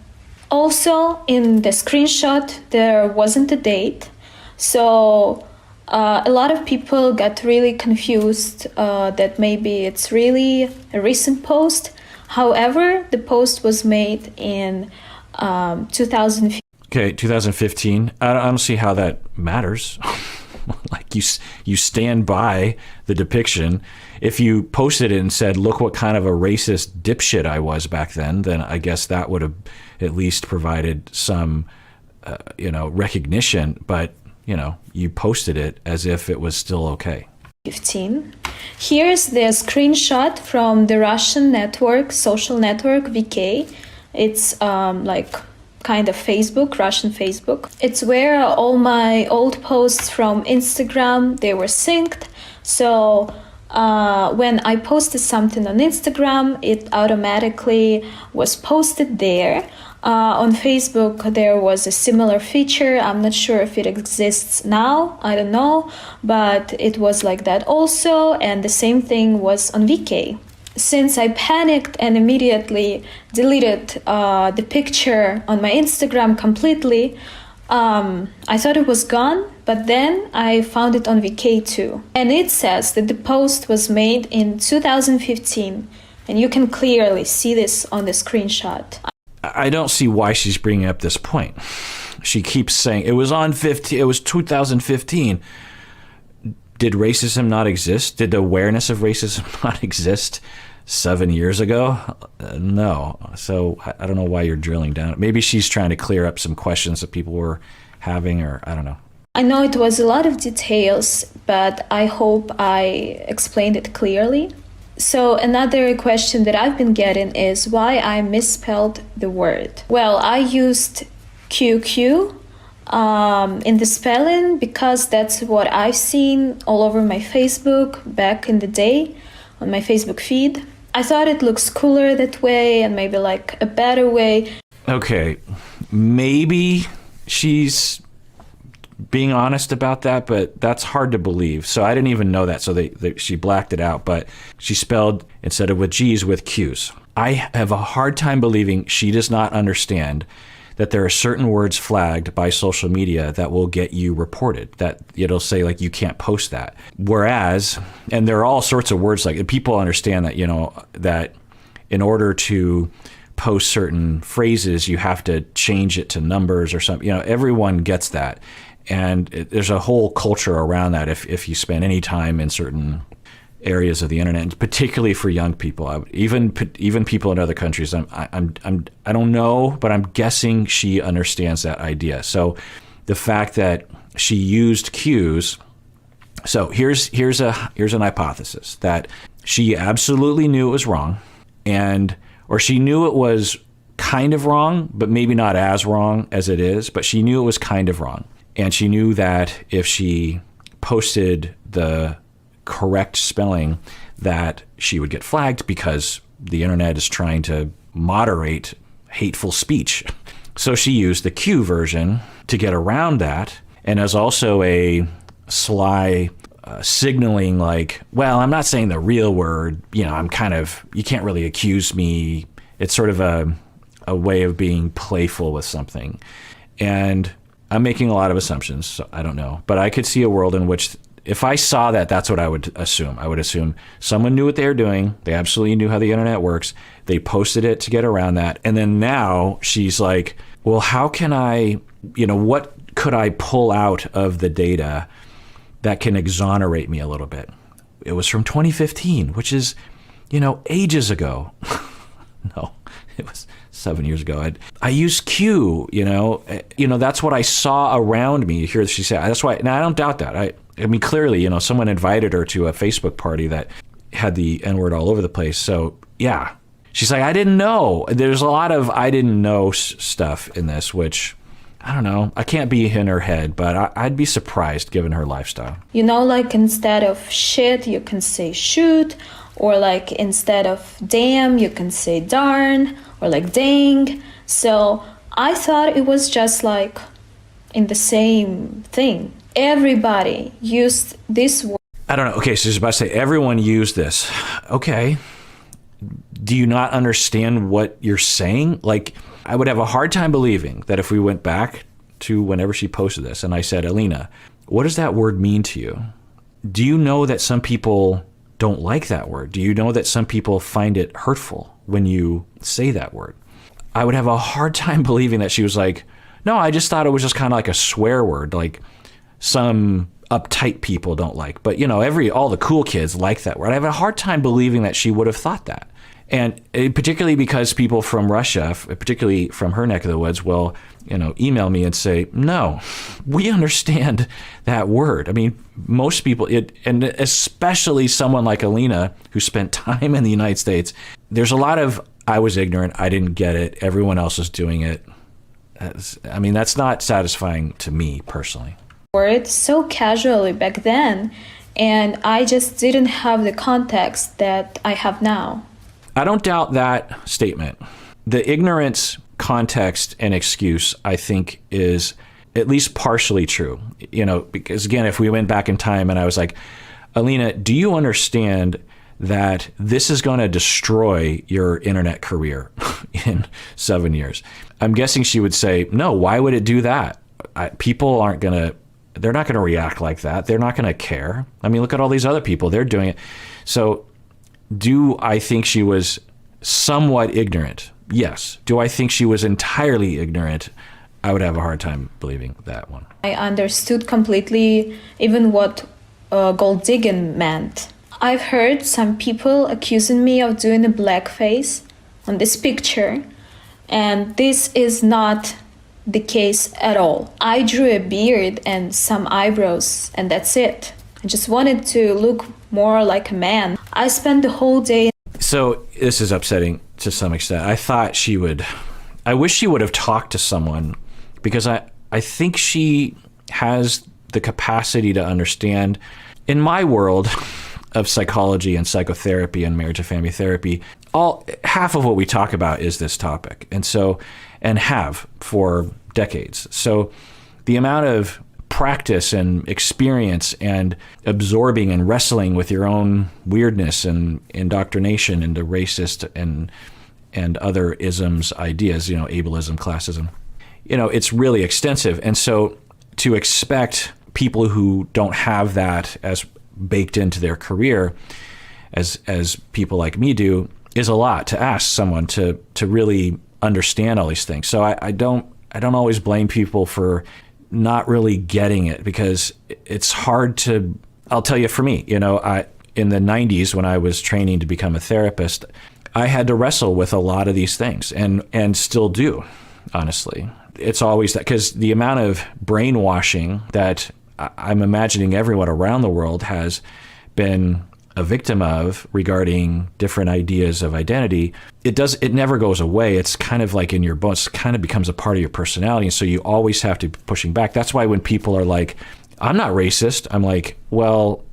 Also, in the screenshot, there wasn't a date. So a lot of people got really confused that maybe it's really a recent post. However, the post was made in 2015. Okay, 2015. I don't see how that matters. Like you stand by the depiction. If you posted it and said, look what kind of a racist dipshit I was back then I guess that would have at least provided some, recognition. But, you posted it as if it was still okay. 15. Here's the screenshot from the Russian network, social network VK. It's like kind of Facebook, Russian Facebook. It's where all my old posts from Instagram, they were synced. So when I posted something on Instagram, it automatically was posted there. On Facebook, there was a similar feature. I'm not sure if it exists now. I don't know. But it was like that also. And the same thing was on VK. Since I panicked and immediately deleted the picture on my Instagram completely, I thought it was gone. But then I found it on VK too. And it says that the post was made in 2015. And you can clearly see this on the screenshot. I don't see why she's bringing up this point. She keeps saying it was 2015. Did racism not exist? Did the awareness of racism not exist 7 years ago? No. So I don't know why you're drilling down. Maybe she's trying to clear up some questions that people were having, or I don't know. I know it was a lot of details, but I hope I explained it clearly. So another question that I've been getting is why I misspelled the word. Well, I used QQ in the spelling because that's what I've seen all over my Facebook back in the day on my Facebook feed. I thought it looks cooler that way and maybe like a better way. Okay, maybe she's being honest about that, but that's hard to believe. So I didn't even know that. So she blacked it out, but she spelled, instead of with G's, with Q's. I have a hard time believing she does not understand that there are certain words flagged by social media that will get you reported, that it'll say like, you can't post that. Whereas, and there are all sorts of words like, people understand that, that in order to post certain phrases, you have to change it to numbers or something. Everyone gets that. And there's a whole culture around that if you spend any time in certain areas of the internet, and particularly for young people. Even people in other countries. I don't know, but I'm guessing she understands that idea. So the fact that she used cues. So here's an hypothesis that she absolutely knew it was wrong, or she knew it was kind of wrong, but maybe not as wrong as it is. But she knew it was kind of wrong. And she knew that if she posted the correct spelling, that she would get flagged because the internet is trying to moderate hateful speech. So she used the Q version to get around that, and as also a sly signaling like, well, I'm not saying the real word, I'm you can't really accuse me. It's sort of a way of being playful with something. And I'm making a lot of assumptions, so I don't know. But I could see a world in which if I saw that, that's what I would assume. I would assume someone knew what they were doing. They absolutely knew how the internet works. They posted it to get around that. And then now she's like, well, how can I, what could I pull out of the data that can exonerate me a little bit? It was from 2015, which is, ages ago. No, it was 7 years ago. I used Q, that's what I saw around me. Here she said, that's why. Now I don't doubt that. I mean, clearly, someone invited her to a Facebook party that had the N-word all over the place. So yeah, she's like, I didn't know. There's a lot of I didn't know stuff in this, which I don't know. I can't be in her head, but I'd be surprised given her lifestyle. Like instead of shit, you can say shoot. Or like instead of damn, you can say darn, or like dang. So I thought it was just like in the same thing. Everybody used this word. I don't know. Okay, so she's about to say everyone used this. Okay. Do you not understand what you're saying? Like, I would have a hard time believing that if we went back to whenever she posted this and I said, Alina, what does that word mean to you? Do you know that some people don't like that word? Do you know that some people find it hurtful when you say that word? I would have a hard time believing that she was like, no, I just thought it was just kind of like a swear word, like some uptight people don't like. But, all the cool kids like that word. I have a hard time believing that she would have thought that. And particularly because people from Russia, particularly from her neck of the woods, will, email me and say, no, we understand that word. I mean, most people, and especially someone like Alina, who spent time in the United States, there's a lot of, I was ignorant, I didn't get it, everyone else is doing it. That's not satisfying to me personally. Word so casually back then, and I just didn't have the context that I have now. I don't doubt that statement. The ignorance, context, and excuse, I think, is at least partially true. Because again, if we went back in time and I was like, Alina, do you understand that this is going to destroy your internet career in 7 years? I'm guessing she would say, no, why would it do that? People aren't going to, they're not going to react like that. They're not going to care. I mean, look at all these other people. They're doing it. So do I think she was somewhat ignorant? Yes. Do I think she was entirely ignorant? I would have a hard time believing that one. I understood completely even what gold digging meant. I've heard some people accusing me of doing a blackface on this picture, and this is not the case at all. I drew a beard and some eyebrows, and that's it. I just wanted to look more like a man. I spent the whole day. So this is upsetting to some extent. I wish she would have talked to someone, because I think she has the capacity to understand. In my world of psychology and psychotherapy and marriage and family therapy, half of what we talk about is this topic, and have for decades. So the amount of practice and experience and absorbing and wrestling with your own weirdness and indoctrination into racist and other isms, ideas, ableism, classism, it's really extensive. And so to expect people who don't have that as baked into their career, as people like me do, is a lot to ask someone to really understand all these things. So I don't always blame people for not really getting it, because it's hard to. I'll tell you, for me, in the 90s when I was training to become a therapist, I had to wrestle with a lot of these things, and still do, honestly. It's always that, because the amount of brainwashing that I'm imagining everyone around the world has been a victim of regarding different ideas of identity, it never goes away. It's kind of like in your bones, kind of becomes a part of your personality. And so you always have to be pushing back. That's why when people are like, I'm not racist, I'm like, well,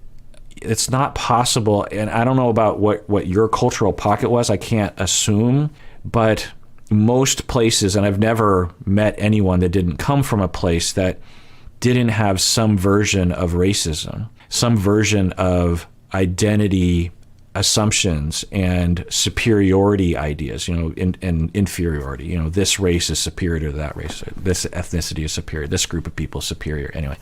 it's not possible. And I don't know about what your cultural pocket was. I can't assume, but most places, and I've never met anyone that didn't come from a place that didn't have some version of racism, some version of identity assumptions and superiority ideas, and inferiority. This race is superior to that race. This ethnicity is superior. This group of people is superior. Anyway,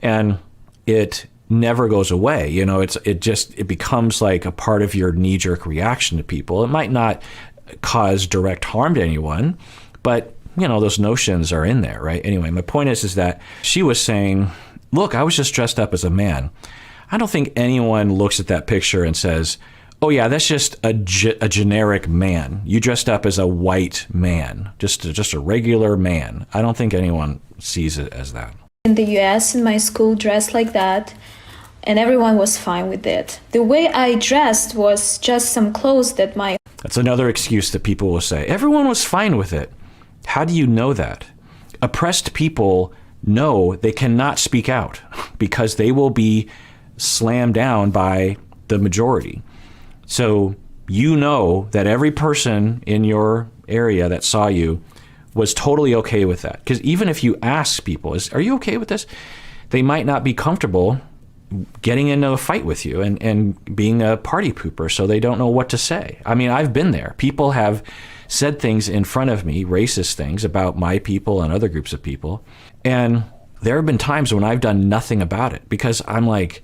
and it never goes away. It becomes like a part of your knee-jerk reaction to people. It might not cause direct harm to anyone, but those notions are in there, right? Anyway, my point is that she was saying, look, I was just dressed up as a man. I don't think anyone looks at that picture and says, oh yeah, that's just a generic man. You dressed up as a white man, just a regular man. I don't think anyone sees it as that. In the US, in my school, dressed like that, and everyone was fine with it. The way I dressed was just some clothes that That's another excuse that people will say. Everyone was fine with it. How do you know that? Oppressed people know they cannot speak out because they will be slammed down by the majority. So that every person in your area that saw you was totally okay with that. Because even if you ask people, are you okay with this? They might not be comfortable getting into a fight with you and being a party pooper, so they don't know what to say. I mean, I've been there. People have said things in front of me, racist things about my people and other groups of people. And there have been times when I've done nothing about it because I'm like,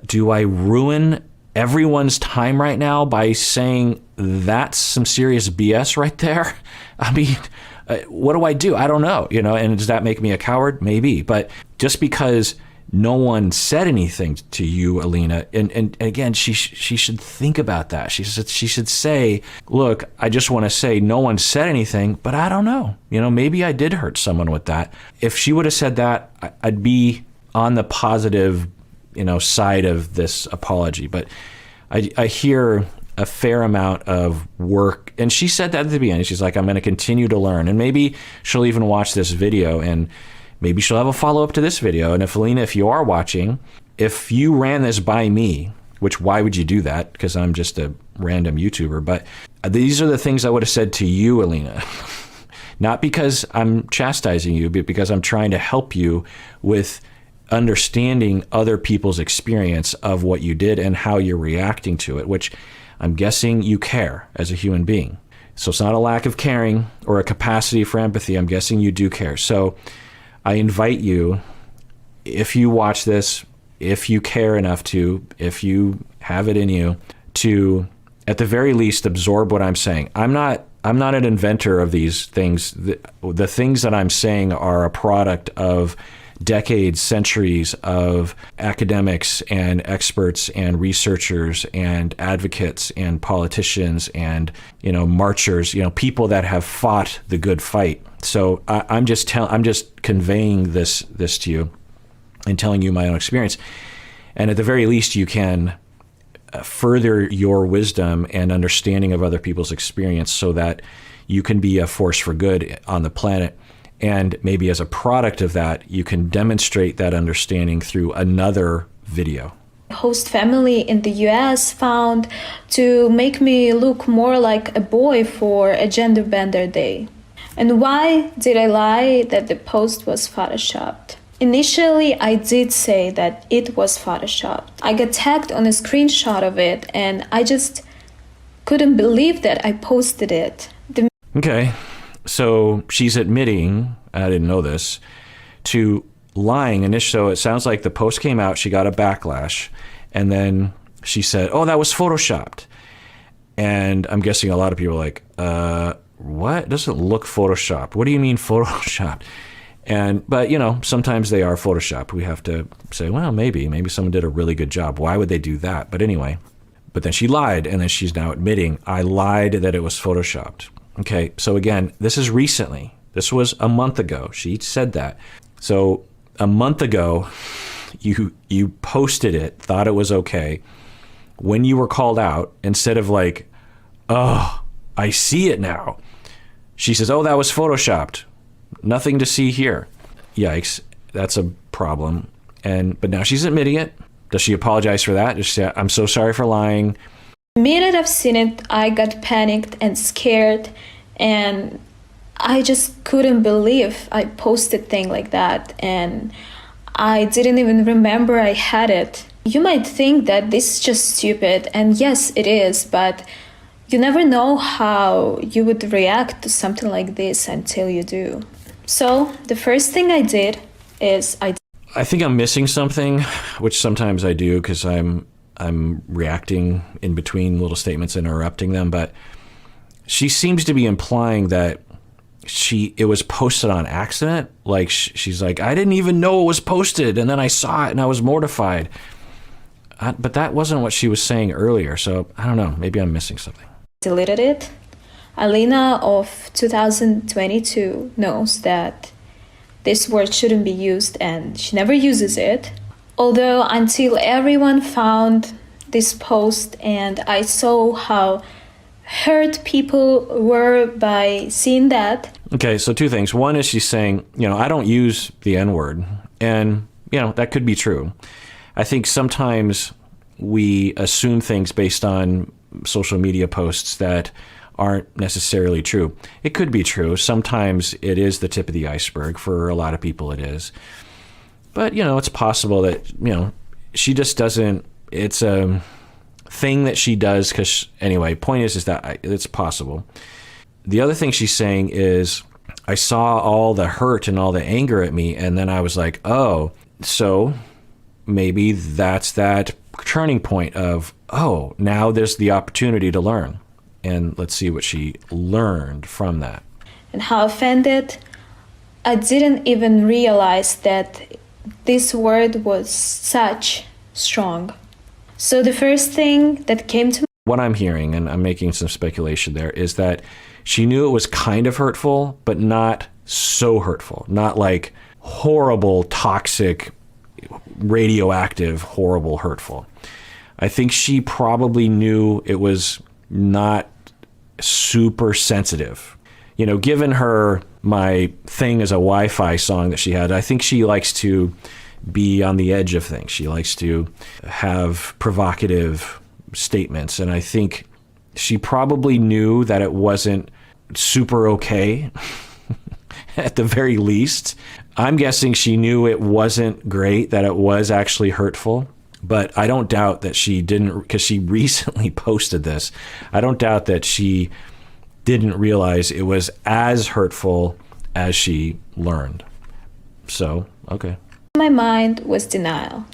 do I ruin everyone's time right now by saying that's some serious BS right there? I mean, what do I do? I don't know, and does that make me a coward? Maybe. But just because no one said anything to you, Alina, and again, she should think about that. She should say, look, I just want to say no one said anything, but I don't know. Maybe I did hurt someone with that. If she would have said that, I'd be on the positive, side of this apology. But I hear a fair amount of work. And she said that at the beginning. She's like, I'm going to continue to learn. And maybe she'll even watch this video and maybe she'll have a follow-up to this video. And if Alina, if you are watching, if you ran this by me, which why would you do that? Because I'm just a random YouTuber. But these are the things I would have said to you, Alina. Not because I'm chastising you, but because I'm trying to help you with understanding other people's experience of what you did and how you're reacting to it, which I'm guessing you care as a human being. So it's not a lack of caring or a capacity for empathy. I'm guessing you do care. So I invite you, if you watch this, if you care enough to, if you have it in you, to at the very least absorb what I'm saying. I'm not an inventor of these things. The things that I'm saying are a product of decades, centuries of academics and experts and researchers and advocates and politicians and, marchers, people that have fought the good fight. So I'm just conveying this to you and telling you my own experience. And at the very least, you can further your wisdom and understanding of other people's experience so that you can be a force for good on the planet. And maybe as a product of that, you can demonstrate that understanding through another video. Host family in the US found to make me look more like a boy for a gender bender day. And why did I lie that the post was photoshopped? Initially, I did say that it was photoshopped. I got tagged on a screenshot of it, and I just couldn't believe that I posted it. Okay, so she's admitting, I didn't know this, to lying initially. So it sounds like the post came out, she got a backlash, and then she said, oh, that was photoshopped. And I'm guessing a lot of people are like, what? It doesn't look photoshopped. What do you mean photoshopped? But sometimes they are photoshopped. We have to say, well, maybe someone did a really good job. Why would they do that? But anyway, but then she lied, and then she's now admitting, I lied that it was photoshopped. Okay, so again, this is recently. This was a month ago. She said that. So a month ago, you posted it, thought it was okay. When you were called out, instead of like, oh, I see it now, she says, oh, that was photoshopped. Nothing to see here. Yikes, that's a problem. But now she's admitting it. Does she apologize for that? Just say, I'm so sorry for lying. The minute I've seen it, I got panicked and scared, and I just couldn't believe I posted thing like that, and I didn't even remember I had it. You might think that this is just stupid, and yes, it is, but you never know how you would react to something like this until you do. So the first thing I did is I think I'm missing something, which sometimes I do because I'm reacting in between little statements, interrupting them. But she seems to be implying that it was posted on accident. Like she's like, I didn't even know it was posted, and then I saw it and I was mortified. But that wasn't what she was saying earlier. So I don't know. Maybe I'm missing something. Deleted it. Alina of 2022 knows that this word shouldn't be used, and she never uses it. Although until everyone found this post and I saw how hurt people were by seeing that. Okay, so two things. One is she's saying, I don't use the N-word. And, that could be true. I think sometimes we assume things based on social media posts that aren't necessarily true. It could be true. Sometimes it is the tip of the iceberg. For a lot of people it is. But, it's possible that, she just doesn't, it's a thing that she does because, anyway, point is that it's possible. The other thing she's saying is, I saw all the hurt and all the anger at me, and then I was like, oh, so maybe that's that turning point of, oh, now there's the opportunity to learn. And let's see what she learned from that. And how offended, I didn't even realize that this word was such strong. So the first thing that came to what I'm hearing, and I'm making some speculation there, is that she knew it was kind of hurtful, but not so hurtful. Not like horrible, toxic, radioactive, horrible, hurtful. I think she probably knew it was not super sensitive. Given her my thing as a Wi-Fi song that she had, I think she likes to be on the edge of things. She likes to have provocative statements. And I think she probably knew that it wasn't super okay, at the very least. I'm guessing she knew it wasn't great, that it was actually hurtful. But I don't doubt that she didn't, because she recently posted this, I don't doubt that she didn't realize it was as hurtful as she learned. So, okay. my mind was denial.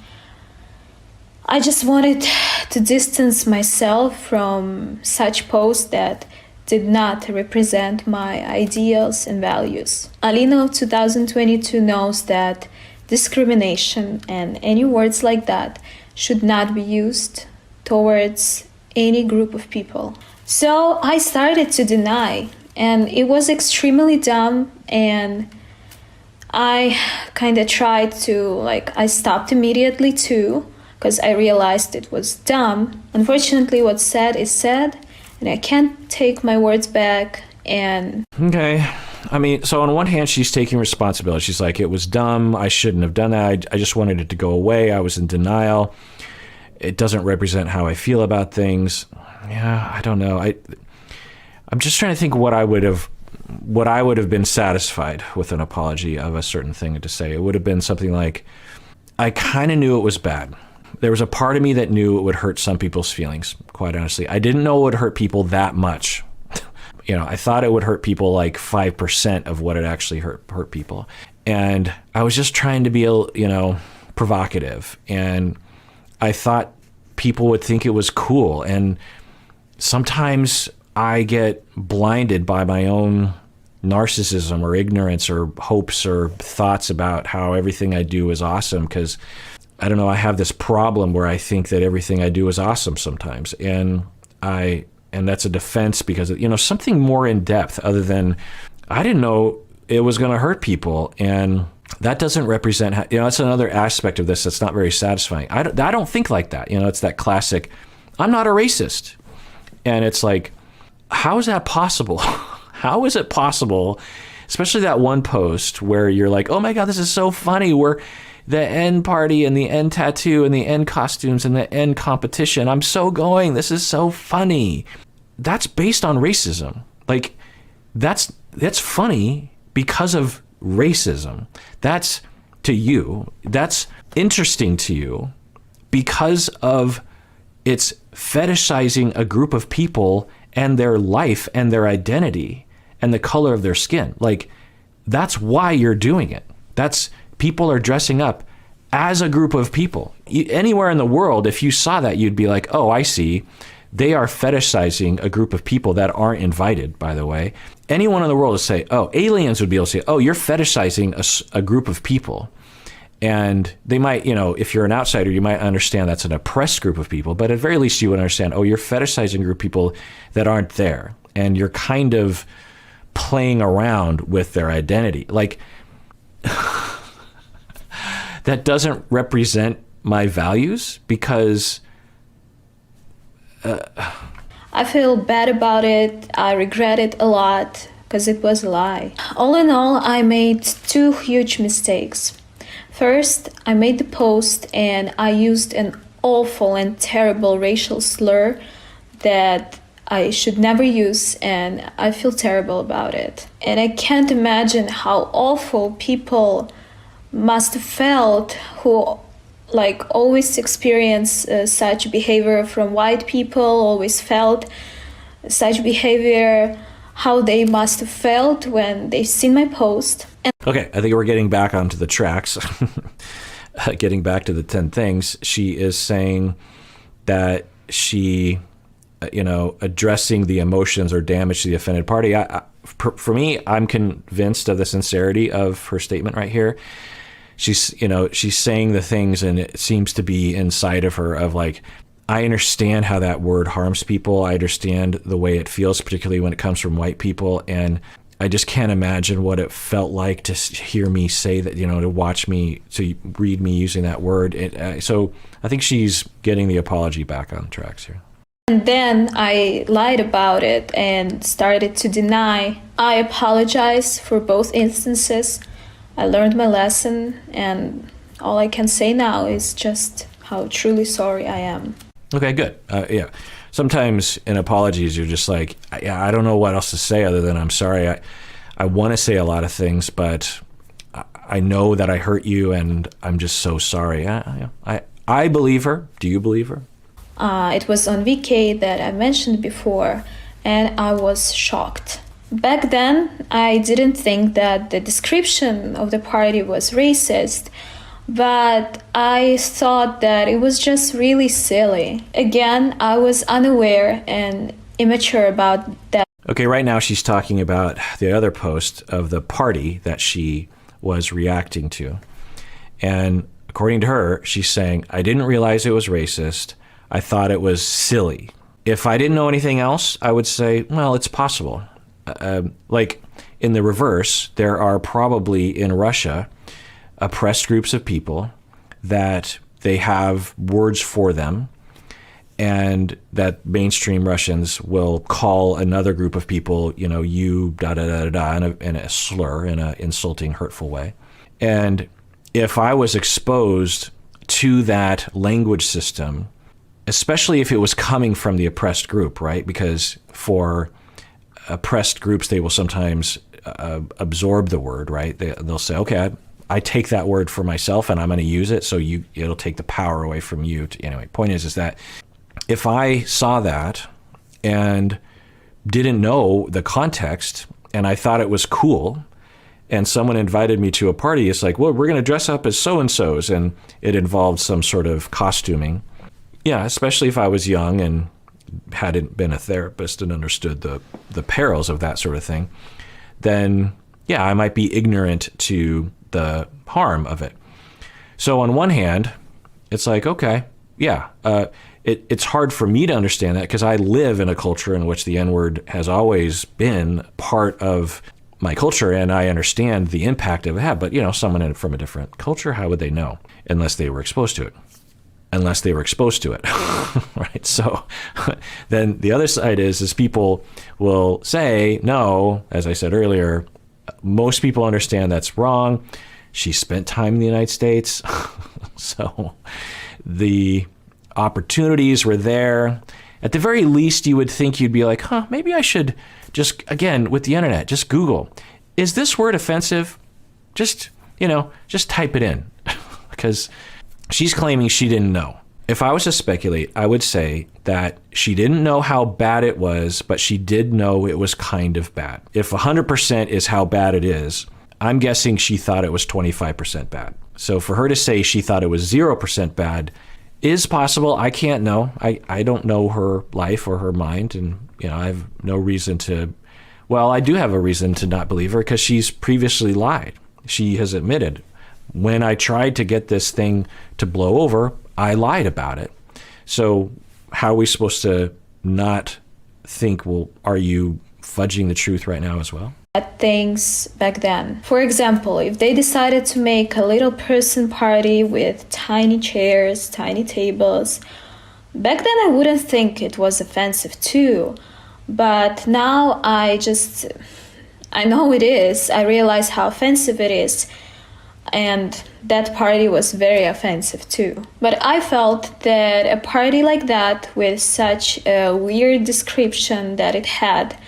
I just wanted to distance myself from such posts that did not represent my ideals and values. Alina of 2022 knows that discrimination, and any words like that should not be used towards any group of people. So I started to deny, and it was extremely dumb, and I kind of tried to, I stopped immediately too, because I realized it was dumb. Unfortunately, what's said is said, and I can't take my words back. And okay, I mean, so on one hand, she's taking responsibility. She's like, it was dumb. I shouldn't have done that. I just wanted it to go away. I was in denial. It doesn't represent how I feel about things. Yeah, I don't know. I'm just trying to think what I would have been satisfied with an apology of a certain thing to say. It would have been something like, I kind of knew it was bad. There was a part of me that knew it would hurt some people's feelings, quite honestly. I didn't know it would hurt people that much. I thought it would hurt people like 5% of what it actually hurt people. And I was just trying to be, provocative. And I thought people would think it was cool. And sometimes I get blinded by my own narcissism or ignorance or hopes or thoughts about how everything I do is awesome, because I don't know, I have this problem where I think that everything I do is awesome sometimes. And that's a defense because, something more in depth other than I didn't know it was going to hurt people. And that doesn't represent, that's another aspect of this that's not very satisfying. I don't think like that. It's that classic, I'm not a racist. And it's like, how is that possible? How is it possible, especially that one post where you're like, oh my God, this is so funny. We're the end party and the end tattoo and the end costumes and the end competition. I'm so going. This is so funny. That's based on racism. Like, that's funny because of racism. That's to you. That's interesting to you because of it's fetishizing a group of people and their life and their identity and the color of their skin. Like, that's why you're doing it. That's people are dressing up as a group of people. Anywhere in the world, if you saw that, you'd be like, oh, I see. They are fetishizing a group of people that aren't invited, by the way. Anyone in the world would say, oh, aliens would be able to say, oh, you're fetishizing a group of people. And they might, if you're an outsider, you might understand that's an oppressed group of people, but at very least you would understand, oh, you're fetishizing a group of people that aren't there. And you're kind of playing around with their identity. Like, that doesn't represent my values because... I feel bad about it. I regret it a lot because it was a lie. All in all, I made two huge mistakes. First, I made the post and I used an awful and terrible racial slur that I should never use, and I feel terrible about it. And I can't imagine how awful people must have felt who always experience such behavior from white people, always felt such behavior, how they must have felt when they've seen my post. Okay, I think we're getting back onto the tracks. Getting back to the 10 things, she is saying that she, addressing the emotions or damage to the offended party. For me, I'm convinced of the sincerity of her statement right here. She's saying the things and it seems to be inside of her of like, I understand how that word harms people. I understand the way it feels, particularly when it comes from white people. And I just can't imagine what it felt like to hear me say that, to watch me, to read me using that word. So I think she's getting the apology back on tracks here. And then I lied about it and started to deny. I apologize for both instances. I learned my lesson, and all I can say now is just how truly sorry I am. Okay, good. Yeah. Sometimes in apologies, you're just like, I don't know what else to say other than I'm sorry. I want to say a lot of things, but I know that I hurt you, and I'm just so sorry. I believe her. Do you believe her? It was on VK that I mentioned before, and I was shocked. Back then, I didn't think that the description of the party was racist, but I thought that it was just really silly. Again, I was unaware and immature about that. Okay, right now she's talking about the other post of the party that she was reacting to. And according to her, she's saying, I didn't realize it was racist. I thought it was silly. If I didn't know anything else, I would say, well, it's possible. Like in the reverse, there are probably in Russia oppressed groups of people that they have words for them, and that mainstream Russians will call another group of people, you da da da da in a slur, in an insulting, hurtful way. And if I was exposed to that language system, especially if it was coming from the oppressed group, right? Because for oppressed groups, they will sometimes absorb the word, right? They'll say, okay, I take that word for myself and I'm going to use it, so it'll take the power away from you. Anyway, point is that if I saw that and didn't know the context and I thought it was cool, and someone invited me to a party, it's like, well, we're going to dress up as so-and-sos, and it involved some sort of costuming. Yeah, especially if I was young and hadn't been a therapist and understood the perils of that sort of thing, then yeah, I might be ignorant to the harm of it. So on one hand, it's like, okay, yeah, it's hard for me to understand that because I live in a culture in which the N-word has always been part of my culture, and I understand the impact it would have. But, someone from a different culture, how would they know unless they were exposed to it? Right? So then the other side is people will say, no, as I said earlier, most people understand that's wrong. She spent time in the United States. So the opportunities were there. At the very least, you would think you'd be like, maybe I should just, again, with the internet, just Google, is this word offensive? Just type it in. Because she's claiming she didn't know. If I was to speculate, I would say that she didn't know how bad it was, but she did know it was kind of bad. If 100% is how bad it is, I'm guessing she thought it was 25% bad. So for her to say she thought it was 0% bad is possible. I can't know. I don't know her life or her mind, and I have no reason to. Well, I do have a reason to not believe her because she's previously lied. She has admitted, when I tried to get this thing to blow over, I lied about it. So how are we supposed to not think, well, are you fudging the truth right now as well? At things back then. For example, if they decided to make a little person party with tiny chairs, tiny tables, back then I wouldn't think it was offensive too. But now I know it is. I realize how offensive it is. And that party was very offensive too. But I felt that a party like that, with such a weird description that it had,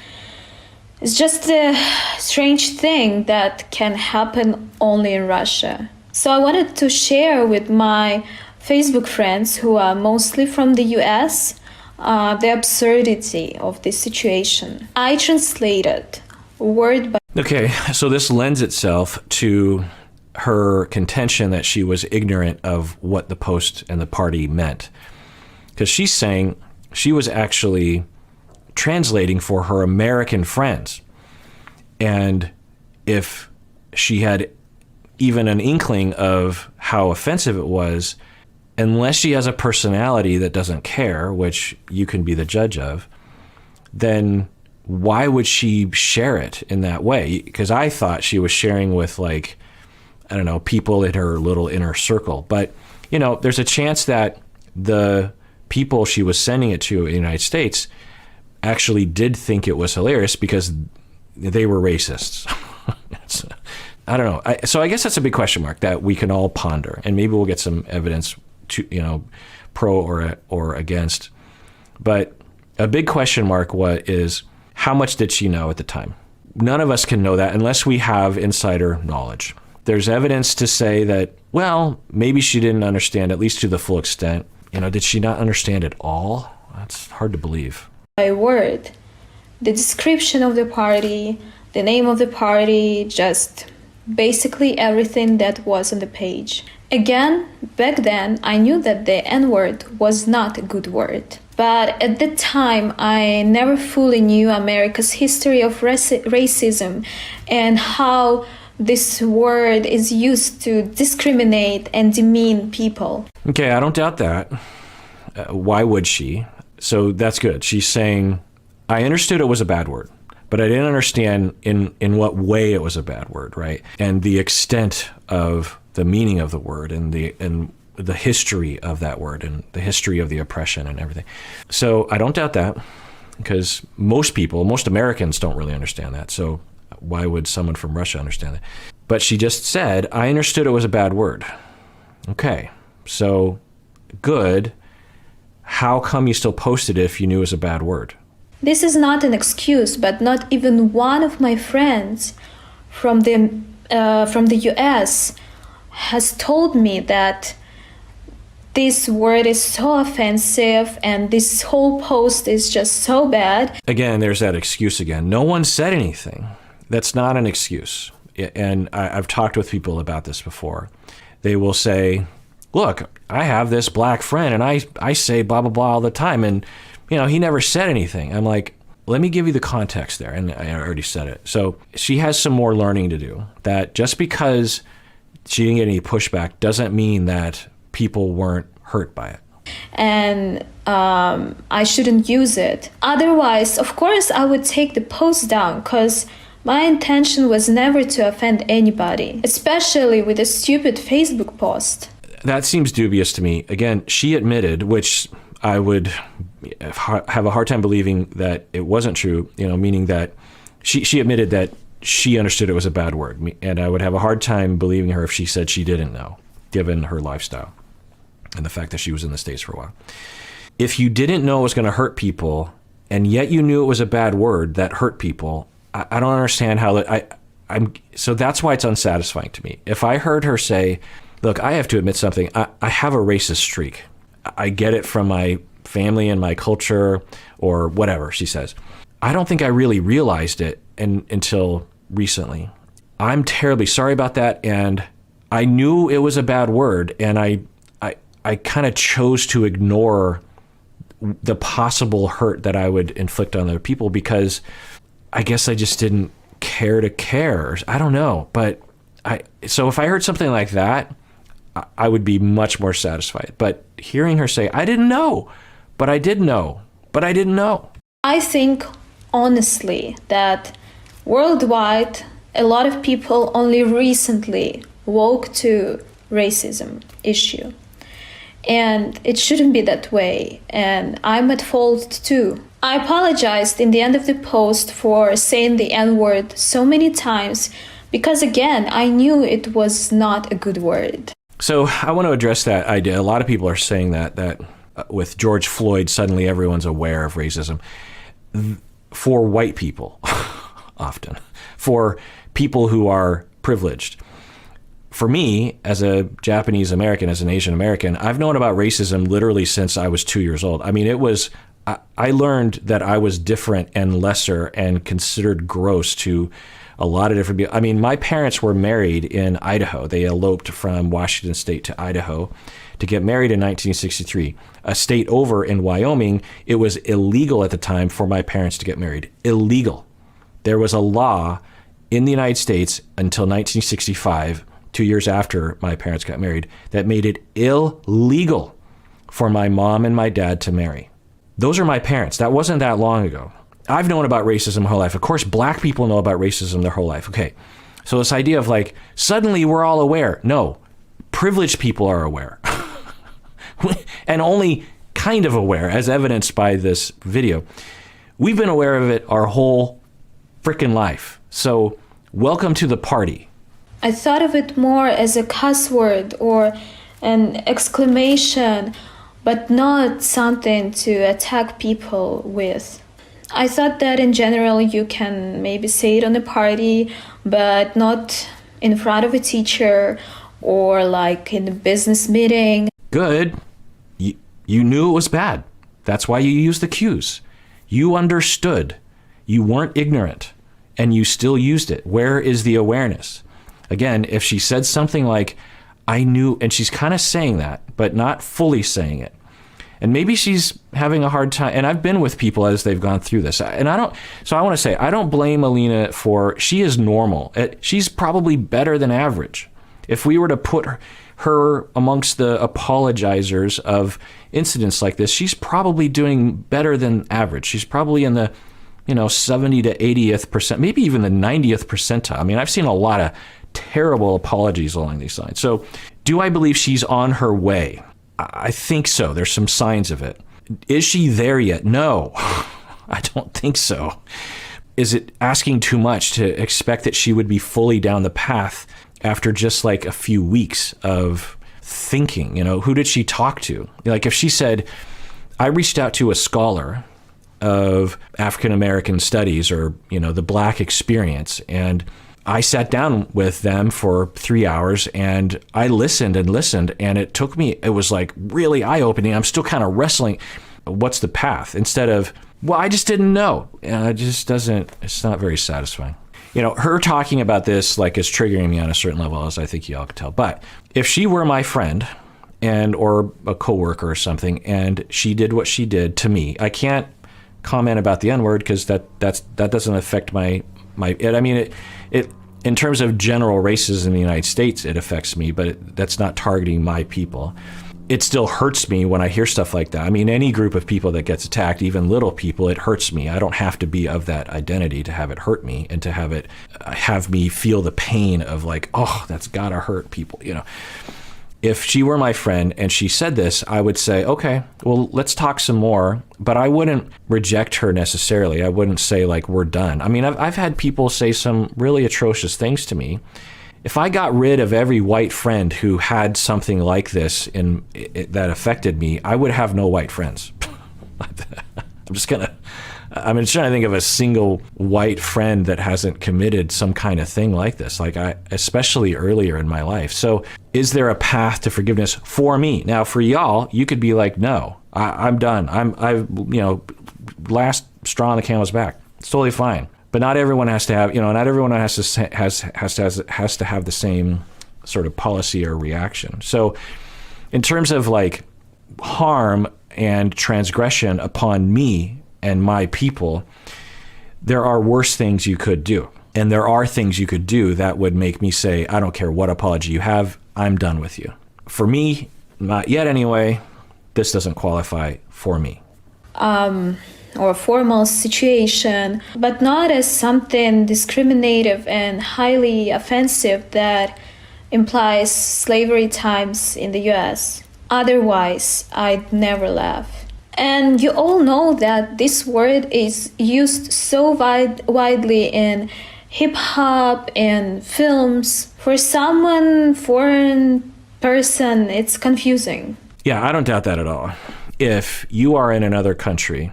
is just a strange thing that can happen only in Russia. So I wanted to share with my Facebook friends, who are mostly from the US, the absurdity of this situation. I translated word by... Okay, so this lends itself to her contention that she was ignorant of what the post and the party meant. Because she's saying she was actually translating for her American friends. And if she had even an inkling of how offensive it was, unless she has a personality that doesn't care, which you can be the judge of, then why would she share it in that way? Because I thought she was sharing with, like, I don't know, people in her little inner circle. But, there's a chance that the people she was sending it to in the United States actually did think it was hilarious because they were racists. I don't know. So I guess that's a big question mark that we can all ponder, and maybe we'll get some evidence to, pro or against. But a big question mark is how much did she know at the time? None of us can know that unless we have insider knowledge. There's evidence to say that, well, maybe she didn't understand, at least to the full extent. Did she not understand at all? That's hard to believe. By word, the description of the party, the name of the party, just basically everything that was on the page. Again, back then, I knew that the N-word was not a good word. But at the time, I never fully knew America's history of racism and how this word is used to discriminate and demean people. Okay, I don't doubt that. Why would she? So that's good. She's saying, I understood it was a bad word, but I didn't understand in what way it was a bad word, right? And the extent of the meaning of the word and the history of that word and the history of the oppression and everything. So I don't doubt that, because most Americans don't really understand that. So why would someone from Russia understand that? But she just said, I understood it was a bad word. Okay, so good. How come you still posted it if you knew it was a bad word? This is not an excuse, but not even one of my friends from the US has told me that this word is so offensive and this whole post is just so bad. Again, there's that excuse again. No one said anything. That's not an excuse. And I've talked with people about this before. They will say, look, I have this black friend and I say blah, blah, blah all the time. And, he never said anything. I'm like, let me give you the context there. And I already said it. So she has some more learning to do. That just because she didn't get any pushback doesn't mean that people weren't hurt by it. And I shouldn't use it. Otherwise, of course, I would take the post down, because my intention was never to offend anybody, especially with a stupid Facebook post. That seems dubious to me. Again, she admitted, which I would have a hard time believing that it wasn't true, meaning that she admitted that she understood it was a bad word. And I would have a hard time believing her if she said she didn't know, given her lifestyle and the fact that she was in the States for a while. If you didn't know it was going to hurt people, and yet you knew it was a bad word that hurt people, I don't understand how that. So that's why it's unsatisfying to me. If I heard her say, look, I have to admit something. I have a racist streak. I get it from my family and my culture or whatever, she says. I don't think I really realized it until recently. I'm terribly sorry about that. And I knew it was a bad word. And I kind of chose to ignore the possible hurt that I would inflict on other people, because I guess I just didn't care to care. I don't know. But so if I heard something like that, I would be much more satisfied. But hearing her say, I didn't know, but I did know, but I didn't know. I think, honestly, that worldwide, a lot of people only recently woke to racism issue. And it shouldn't be that way. And I'm at fault too. I apologized in the end of the post for saying the N-word so many times, because again, I knew it was not a good word. So I want to address that idea. A lot of people are saying that with George Floyd, suddenly everyone's aware of racism. For white people, often. For people who are privileged. For me, as a Japanese American, as an Asian American, I've known about racism literally since I was 2 years old. I mean, I learned that I was different and lesser and considered gross to a lot of different people. I mean, my parents were married in Idaho. They eloped from Washington State to Idaho to get married in 1963. A state over in Wyoming, it was illegal at the time for my parents to get married. Illegal. There was a law in the United States until 1965, 2 years after my parents got married, that made it illegal for my mom and my dad to marry. Those are my parents. That wasn't that long ago. I've known about racism my whole life. Of course, black people know about racism their whole life. Okay, so this idea of like, suddenly we're all aware. No, privileged people are aware. And only kind of aware, as evidenced by this video. We've been aware of it our whole freaking life. So welcome to the party. I thought of it more as a cuss word or an exclamation, but not something to attack people with. I thought that in general you can maybe say it on a party, but not in front of a teacher or like in a business meeting. Good. You knew it was bad. That's why you used the cues. You understood. You weren't ignorant, and you still used it. Where is the awareness? Again, if she said something like, I knew, and she's kind of saying that, but not fully saying it. And maybe she's having a hard time. And I've been with people as they've gone through this. And I want to say, I don't blame Alina she is normal. She's probably better than average. If we were to put her amongst the apologizers of incidents like this, she's probably doing better than average. She's probably in the 70 to 80th percent, maybe even the 90th percentile. I mean, I've seen a lot of terrible apologies along these lines. So do I believe she's on her way? I think so. There's some signs of it. Is she there yet? No, I don't think so. Is it asking too much to expect that she would be fully down the path after just like a few weeks of thinking? Who did she talk to? Like if she said, I reached out to a scholar of African American studies or, the Black experience, and I sat down with them for 3 hours and I listened, and it was like really eye-opening. I'm still kind of wrestling. What's the path? Instead of, well, I just didn't know. And it's not very satisfying. Her talking about this like is triggering me on a certain level, as I think you all can tell. But if she were my friend or a coworker or something, and she did what she did to me, I can't comment about the N-word because that doesn't affect it in terms of general racism in the United States, it affects me, but that's not targeting my people. It still hurts me when I hear stuff like that. I mean, any group of people that gets attacked, even little people, it hurts me. I don't have to be of that identity to have it hurt me and to have me feel the pain of like, oh, that's gotta hurt people, If she were my friend and she said this, I would say, okay, well, let's talk some more. But I wouldn't reject her necessarily. I wouldn't say like, we're done. I mean, I've had people say some really atrocious things to me. If I got rid of every white friend who had something like this that affected me, I would have no white friends. I'm just trying to think of a single white friend that hasn't committed some kind of thing like this, especially earlier in my life. So is there a path to forgiveness for me? Now, for y'all, you could be like, no, I'm done. Last straw on the camel's back. It's totally fine. But not everyone has to have, not everyone has to have the same sort of policy or reaction. So in terms of like harm and transgression upon me and my people, there are worse things you could do. And there are things you could do that would make me say, I don't care what apology you have, I'm done with you. For me, not yet anyway, this doesn't qualify for me. Or formal situation, but not as something discriminative and highly offensive that implies slavery times in the US. Otherwise, I'd never laugh. And you all know that this word is used so widely in hip-hop and films. For someone foreign person, it's confusing. Yeah, I don't doubt that at all. If you are in another country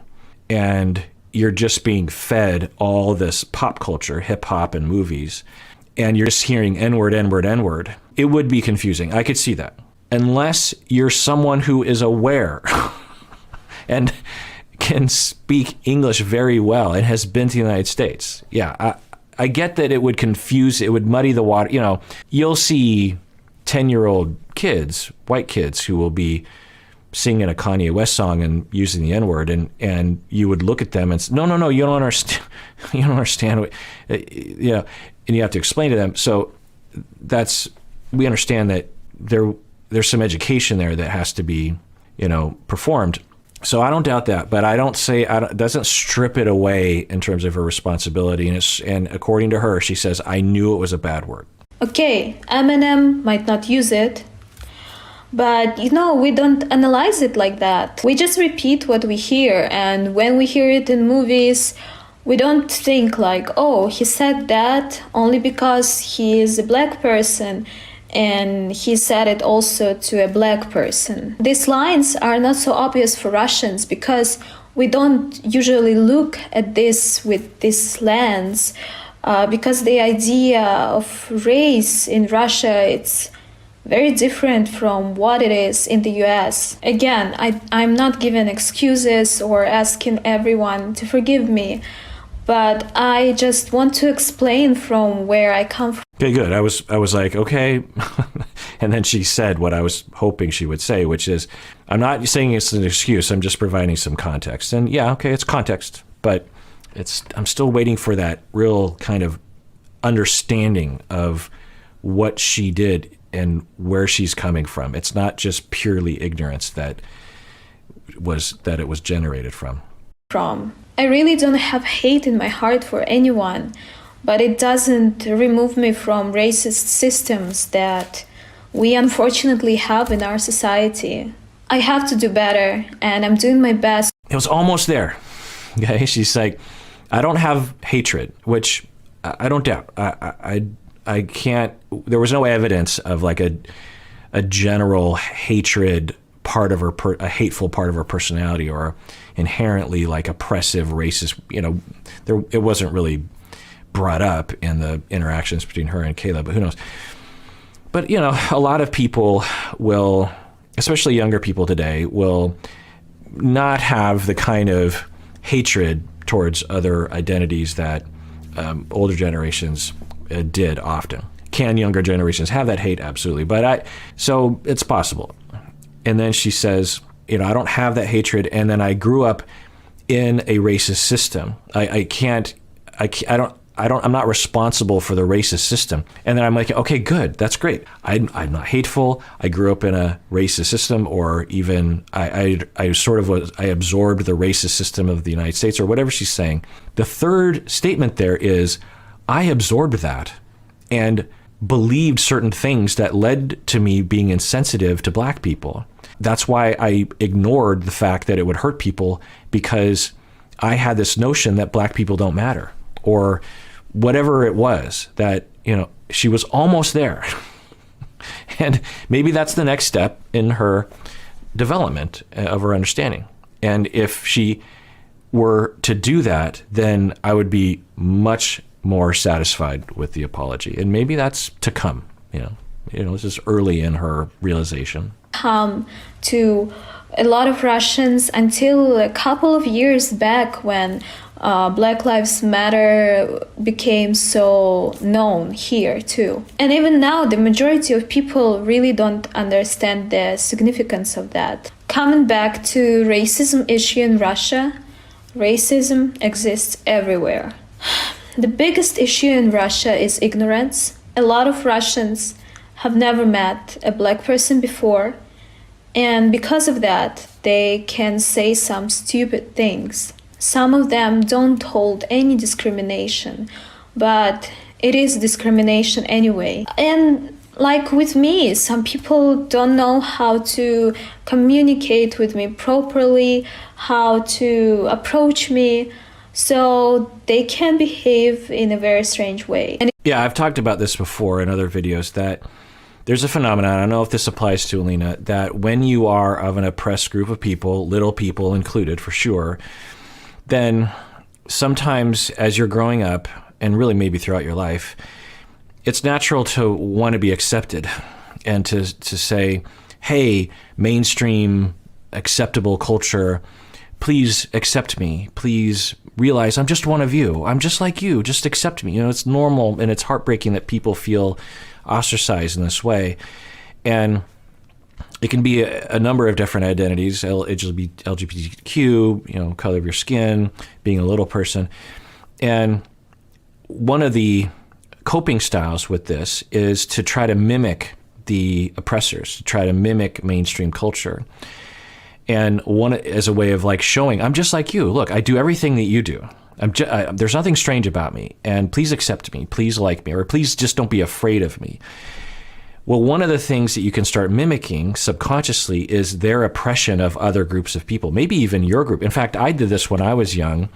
and you're just being fed all this pop culture, hip-hop and movies, and you're just hearing N-word, N-word, N-word, it would be confusing. I could see that. Unless you're someone who is aware and can speak English very well and has been to the United States. Yeah, I get that it would confuse, it would muddy the water. You'll see 10-year-old kids, white kids, who will be singing a Kanye West song and using the N-word, and you would look at them and say, no, you don't understand. You don't understand. And you have to explain to them. So we understand that there's some education there that has to be, performed. So I don't doubt that, but it doesn't strip it away in terms of her responsibility. And according to her, she says, I knew it was a bad word. Okay, Eminem might not use it, but we don't analyze it like that. We just repeat what we hear, and when we hear it in movies, we don't think like, oh, he said that only because he is a black person and he said it also to a black person. These lines are not so obvious for Russians because we don't usually look at this with this lens, because the idea of race in Russia, it's very different from what it is in the US. Again, I'm not giving excuses or asking everyone to forgive me. but I just want to explain from where I come from. Okay, good. I was like, okay. And then she said what I was hoping she would say, which is, I'm not saying it's an excuse. I'm just providing some context. And yeah, okay, it's context, but I'm still waiting for that real kind of understanding of what she did and where she's coming from. It's not just purely ignorance that it was generated from. I really don't have hate in my heart for anyone, but it doesn't remove me from racist systems that we unfortunately have in our society. I have to do better, and I'm doing my best. It was almost there. Okay, she's like, I don't have hatred, which I don't doubt. I can't. There was no evidence of like a general hatred part of her, a hateful part of her personality, or inherently like oppressive, racist. It wasn't really brought up in the interactions between her and Kayla, but who knows? But a lot of people will, especially younger people today, will not have the kind of hatred towards other identities that older generations did often. Can younger generations have that hate? Absolutely. So it's possible. And then she says, I don't have that hatred. And then I grew up in a racist system. I'm not responsible for the racist system. And then I'm like, okay, good. That's great. I'm not hateful. I grew up in a racist system, or even I absorbed the racist system of the United States, or whatever she's saying. The third statement there is, I absorbed that and believed certain things that led to me being insensitive to black people. That's why I ignored the fact that it would hurt people, because I had this notion that black people don't matter, or whatever it was that, she was almost there. And maybe that's the next step in her development of her understanding. And if she were to do that, then I would be much more satisfied with the apology. And maybe that's to come, this is early in her realization. To a lot of Russians until a couple of years back, when Black Lives Matter became so known here too. And even now, the majority of people really don't understand the significance of that. Coming back to racism issue in Russia, racism exists everywhere. The biggest issue in Russia is ignorance. A lot of Russians have never met a black person before, and because of that, they can say some stupid things. Some of them don't hold any discrimination, but it is discrimination anyway. And like with me, some people don't know how to communicate with me properly, how to approach me, so they can behave in a very strange way. Yeah, I've talked about this before in other videos, that there's a phenomenon, I don't know if this applies to Alina, that when you are of an oppressed group of people, little people included for sure, then sometimes as you're growing up, and really maybe throughout your life, it's natural to want to be accepted and to say, hey, mainstream acceptable culture, please accept me. Please realize I'm just one of you. I'm just like you. Just accept me. It's normal, and it's heartbreaking that people feel ostracized in this way. And it can be a number of different identities, LGBTQ, color of your skin, being a little person. And one of the coping styles with this is to try to mimic the oppressors, to try to mimic mainstream culture. And one as a way of like showing, I'm just like you. Look, I do everything that you do. There's nothing strange about me. And please accept me. Please like me. Or please just don't be afraid of me. Well, one of the things that you can start mimicking subconsciously is their oppression of other groups of people, maybe even your group. In fact, I did this when I was young.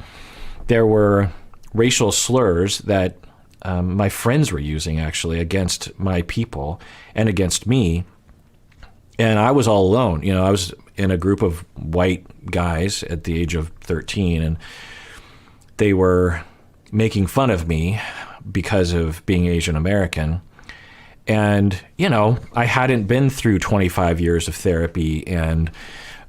There were racial slurs that my friends were using actually against my people and against me. And I was all alone. I was in a group of white guys at the age of 13, and they were making fun of me because of being Asian American. And, I hadn't been through 25 years of therapy and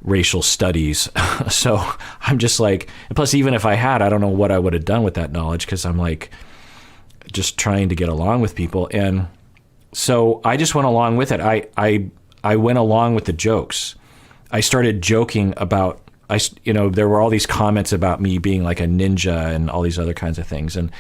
racial studies. So I'm just like, plus even if I had, I don't know what I would have done with that knowledge, because I'm like just trying to get along with people. And so I just went along with it. I went along with the jokes. I started joking about, there were all these comments about me being like a ninja and all these other kinds of things. And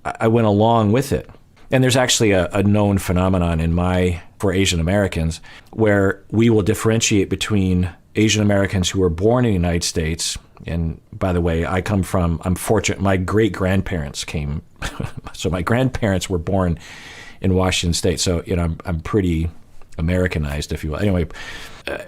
I went along with it. And there's actually a known phenomenon for Asian Americans where we will differentiate between Asian Americans who were born in the United States. And by the way, I'm fortunate, my great grandparents came, so my grandparents were born in Washington State. So, I'm pretty Americanized, if you will. Anyway,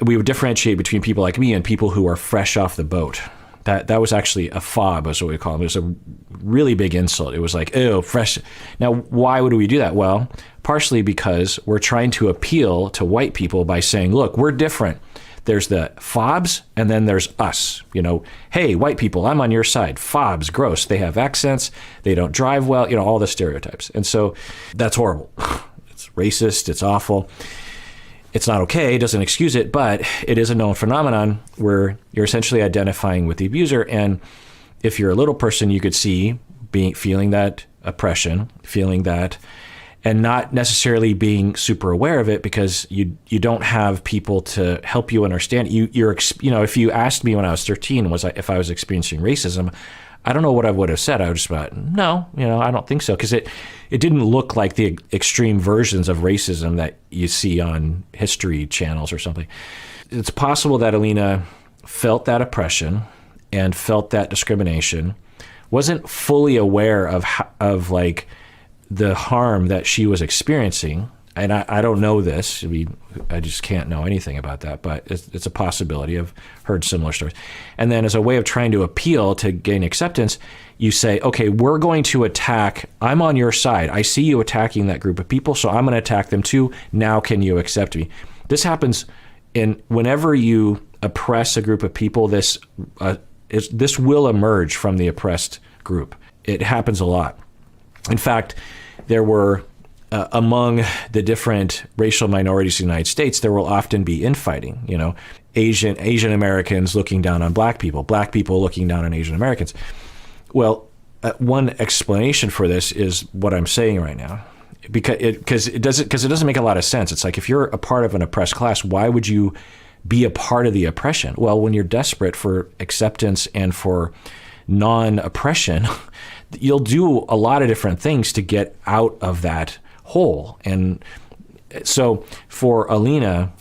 we would differentiate between people like me and people who are fresh off the boat. That was actually a fob, is what we call them. It was a really big insult. It was like, ew, fresh. Now, why would we do that? Well, partially because we're trying to appeal to white people by saying, look, we're different. There's the fobs, and then there's us. Hey, white people, I'm on your side. Fobs, gross. They have accents. They don't drive well. All the stereotypes. And so that's horrible. It's racist. It's awful. It's not okay, it doesn't excuse it, but it is a known phenomenon where you're essentially identifying with the abuser. And if you're a little person, you could see feeling that oppression, feeling that, and not necessarily being super aware of it, because you don't have people to help you understand. If you asked me when I was 13, if I was experiencing racism, I don't know what I would have said. I would just about, no, I don't think so. Because it didn't look like the extreme versions of racism that you see on history channels or something. It's possible that Alina felt that oppression and felt that discrimination, wasn't fully aware of like the harm that she was experiencing. And I don't know this. I just can't know anything about that, but it's a possibility. I've heard similar stories. And then as a way of trying to appeal to gain acceptance, you say, okay, we're going to attack. I'm on your side. I see you attacking that group of people, so I'm going to attack them too. Now can you accept me? This happens whenever you oppress a group of people, this will emerge from the oppressed group. It happens a lot. In fact, there were among the different racial minorities in the United States, there will often be infighting. Asian Americans looking down on black people looking down on Asian Americans. Well, one explanation for this is what I'm saying right now, because it doesn't make a lot of sense. It's like, if you're a part of an oppressed class, why would you be a part of the oppression? Well, when you're desperate for acceptance and for non-oppression, you'll do a lot of different things to get out of that hole. And so for Alina,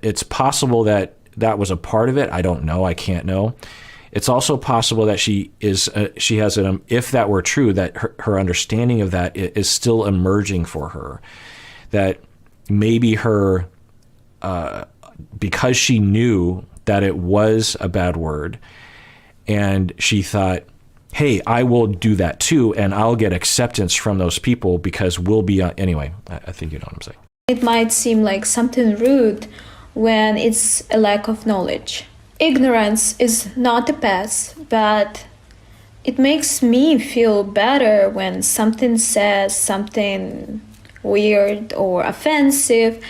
it's possible that was a part of it. I don't know. I can't know. It's also possible that she has if that were true, that her understanding of that is still emerging for her. That maybe because she knew that it was a bad word, and she thought, hey, I will do that too, and I'll get acceptance from those people because we'll be anyway. I think you know what I'm saying. It might seem like something rude when it's a lack of knowledge. Ignorance is not the best, but it makes me feel better when something says something weird or offensive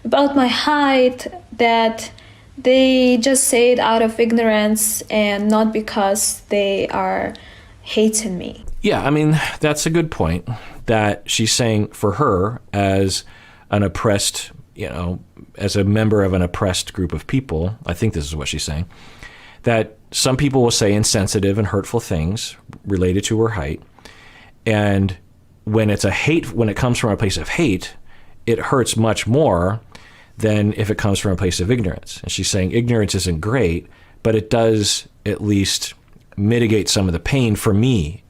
about my height, that they just say it out of ignorance and not because they are hating me. Yeah, I mean, that's a good point, that she's saying for her, as an oppressed, as a member of an oppressed group of people, I think this is what she's saying, that some people will say insensitive and hurtful things related to her height. And when it comes from a place of hate, it hurts much more than if it comes from a place of ignorance. And she's saying ignorance isn't great, but it does at least mitigate some of the pain for me.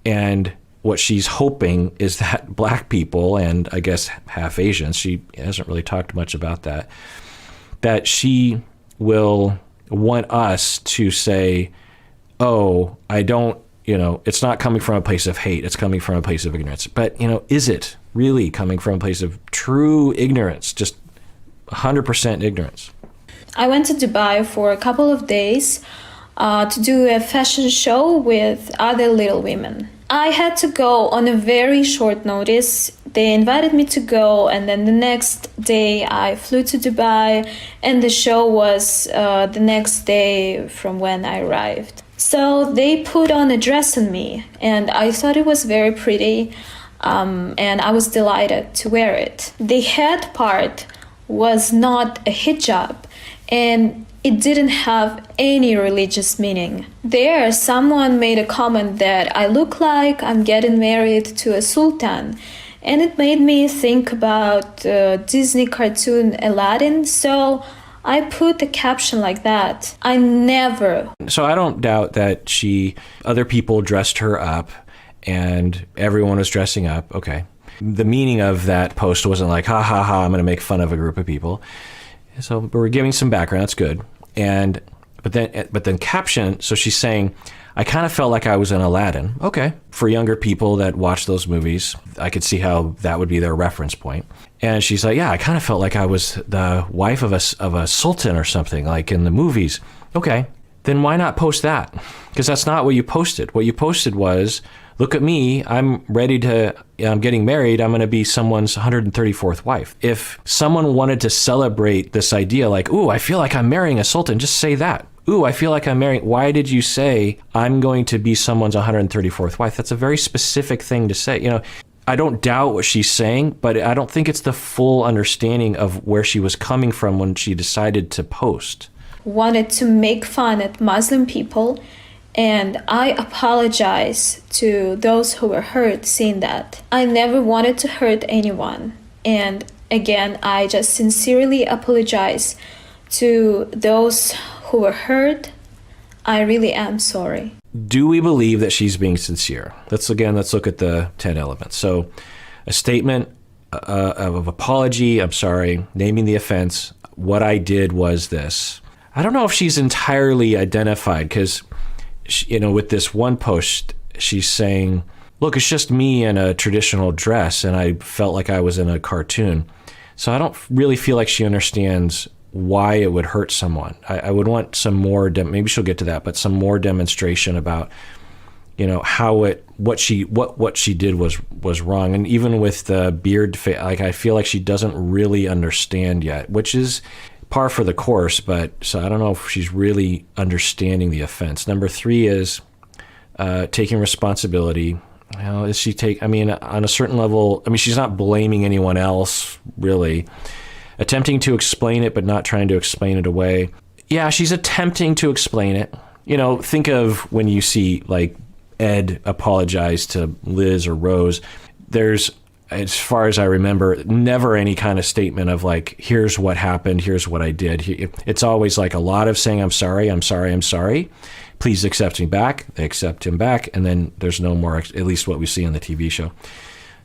And what she's hoping is that black people, and I guess half Asians, she hasn't really talked much about that she will want us to say, oh, I don't, it's not coming from a place of hate, it's coming from a place of ignorance. But, is it really coming from a place of true ignorance, just 100% ignorance? I went to Dubai for a couple of days to do a fashion show with other Little Women. I had to go on a very short notice. They invited me to go, and then the next day I flew to Dubai, and the show was the next day from when I arrived. So they put on a dress on me, and I thought it was very pretty, and I was delighted to wear it. The head part was not a hijab, and it didn't have any religious meaning. There, someone made a comment that I look like I'm getting married to a sultan, and it made me think about Disney cartoon Aladdin, so I put a caption like that. I never. So I don't doubt that other people dressed her up and everyone was dressing up. Okay. The meaning of that post wasn't like, ha ha ha, I'm going to make fun of a group of people. So we're giving some background. That's good. But then caption. So she's saying, I kind of felt like I was in Aladdin. Okay. For younger people that watch those movies, I could see how that would be their reference point. And she's like, yeah, I kind of felt like I was the wife of a sultan or something, like in the movies. Okay. Then why not post that? Because that's not what you posted. What you posted was, look at me, I'm getting married, I'm going to be someone's 134th wife. If someone wanted to celebrate this idea, like, ooh, I feel like I'm marrying a sultan, just say that. Ooh, I feel like I'm marrying, why did you say I'm going to be someone's 134th wife? That's a very specific thing to say. I don't doubt what she's saying, but I don't think it's the full understanding of where she was coming from when she decided to post. Wanted to make fun at Muslim people, and I apologize to those who were hurt seeing that. I never wanted to hurt anyone. And again, I just sincerely apologize to those who were hurt. I really am sorry. Do we believe that she's being sincere? Let's look at the 10 elements. So a statement of apology, I'm sorry, naming the offense, what I did was this. I don't know if she's entirely identified because, with this one post, she's saying, look, it's just me in a traditional dress and I felt like I was in a cartoon. So I don't really feel like she understands why it would hurt someone. I would want some more, maybe she'll get to that, but some more demonstration about, how what she did was wrong. And even with the beard, I feel like she doesn't really understand yet, which is par for the course, but so I don't know if she's really understanding the offense. Number 3 is taking responsibility. On a certain level, she's not blaming anyone else, really. Attempting to explain it, but not trying to explain it away. Yeah, she's attempting to explain it. Think of when you see, like, Ed apologize to Liz or Rose. There's, as far as I remember, never any kind of statement of, like, here's what happened, here's what I did. It's always, like, a lot of saying, I'm sorry, I'm sorry, I'm sorry. Please accept me back. They accept him back, and then there's no more, at least what we see on the TV show.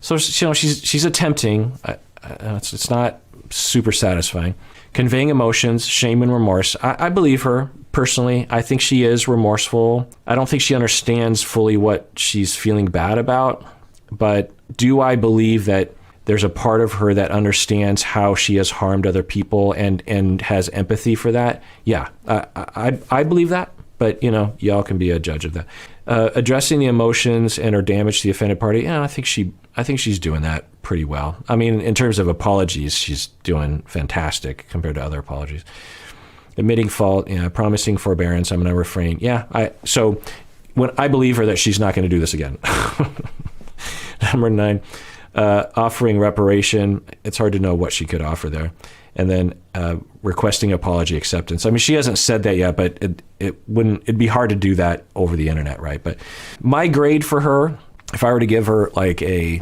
So, she's attempting. It's not super satisfying. Conveying emotions, shame and remorse. I believe her, personally. I think she is remorseful. I don't think she understands fully what she's feeling bad about. But do I believe that there's a part of her that understands how she has harmed other people and has empathy for that? Yeah, I believe that. But, y'all can be a judge of that. Addressing the emotions and or damage to the offended party, yeah, I think she's doing that pretty well. In terms of apologies, she's doing fantastic compared to other apologies. Admitting fault, promising forbearance, I'm going to refrain. Yeah, so when I believe her that she's not going to do this again. Number 9, offering reparation. It's hard to know what she could offer there. And then requesting apology acceptance. She hasn't said that yet, but it'd be hard to do that over the internet, right? But my grade for her, if I were to give her like a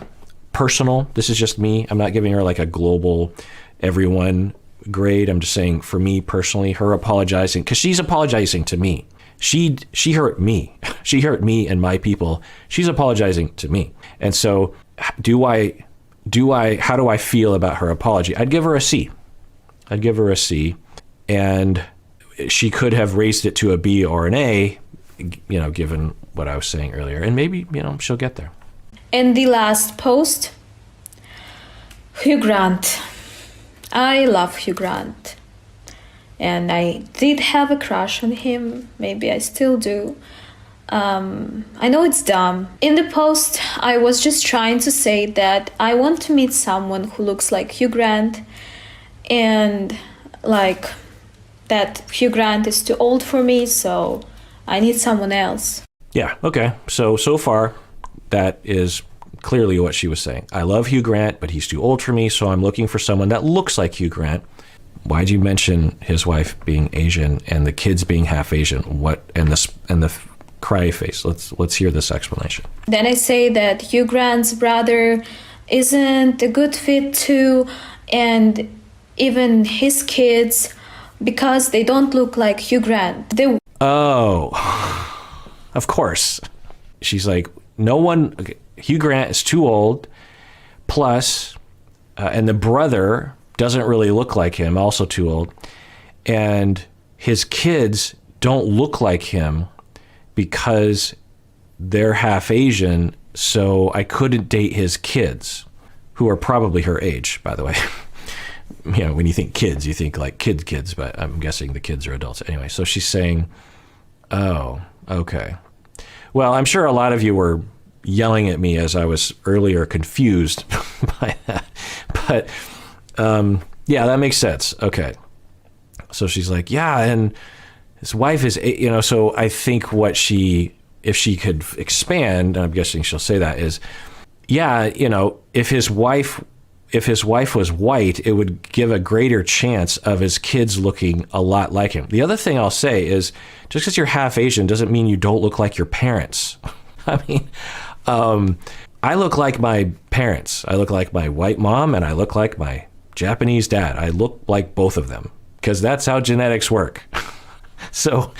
personal, this is just me, I'm not giving her like a global everyone grade. I'm just saying for me personally, her apologizing, because she's apologizing to me. She hurt me. She hurt me and my people. She's apologizing to me. And so how do I feel about her apology? I'd give her a C. And she could have raised it to a B or an A, given what I was saying earlier. And maybe, she'll get there. And the last post, Hugh Grant. I love Hugh Grant. And I did have a crush on him. Maybe I still do. I know it's dumb. In the post, I was just trying to say that I want to meet someone who looks like Hugh Grant, and like that Hugh Grant is too old for me, so I need someone else. Yeah, okay. So far, that is clearly what she was saying. I love Hugh Grant, but he's too old for me, so I'm looking for someone that looks like Hugh Grant. Why'd you mention his wife being Asian and the kids being half Asian? What and the cry face? Let's hear this explanation. Then I say that Hugh Grant's brother isn't a good fit too, and even his kids, because they don't look like Hugh Grant. Of course. She's like, no one. Okay, Hugh Grant is too old. Plus, and the brother doesn't really look like him, also too old. And his kids don't look like him because they're half Asian, so I couldn't date his kids, who are probably her age, by the way. You know, when you think kids, you think like kids, but I'm guessing the kids are adults. Anyway, so she's saying, oh, okay. Well, I'm sure a lot of you were yelling at me as I was earlier confused by that. But yeah, that makes sense. Okay. So she's like, yeah, and his wife is, you know, so I think if she could expand, and I'm guessing she'll say that, is, yeah, you know, if his wife was white, it would give a greater chance of his kids looking a lot like him. The other thing I'll say is, just because you're half Asian doesn't mean you don't look like your parents. I mean, I look like my parents. I look like my white mom, and I look like my Japanese dad. I look like both of them, because that's how genetics work. So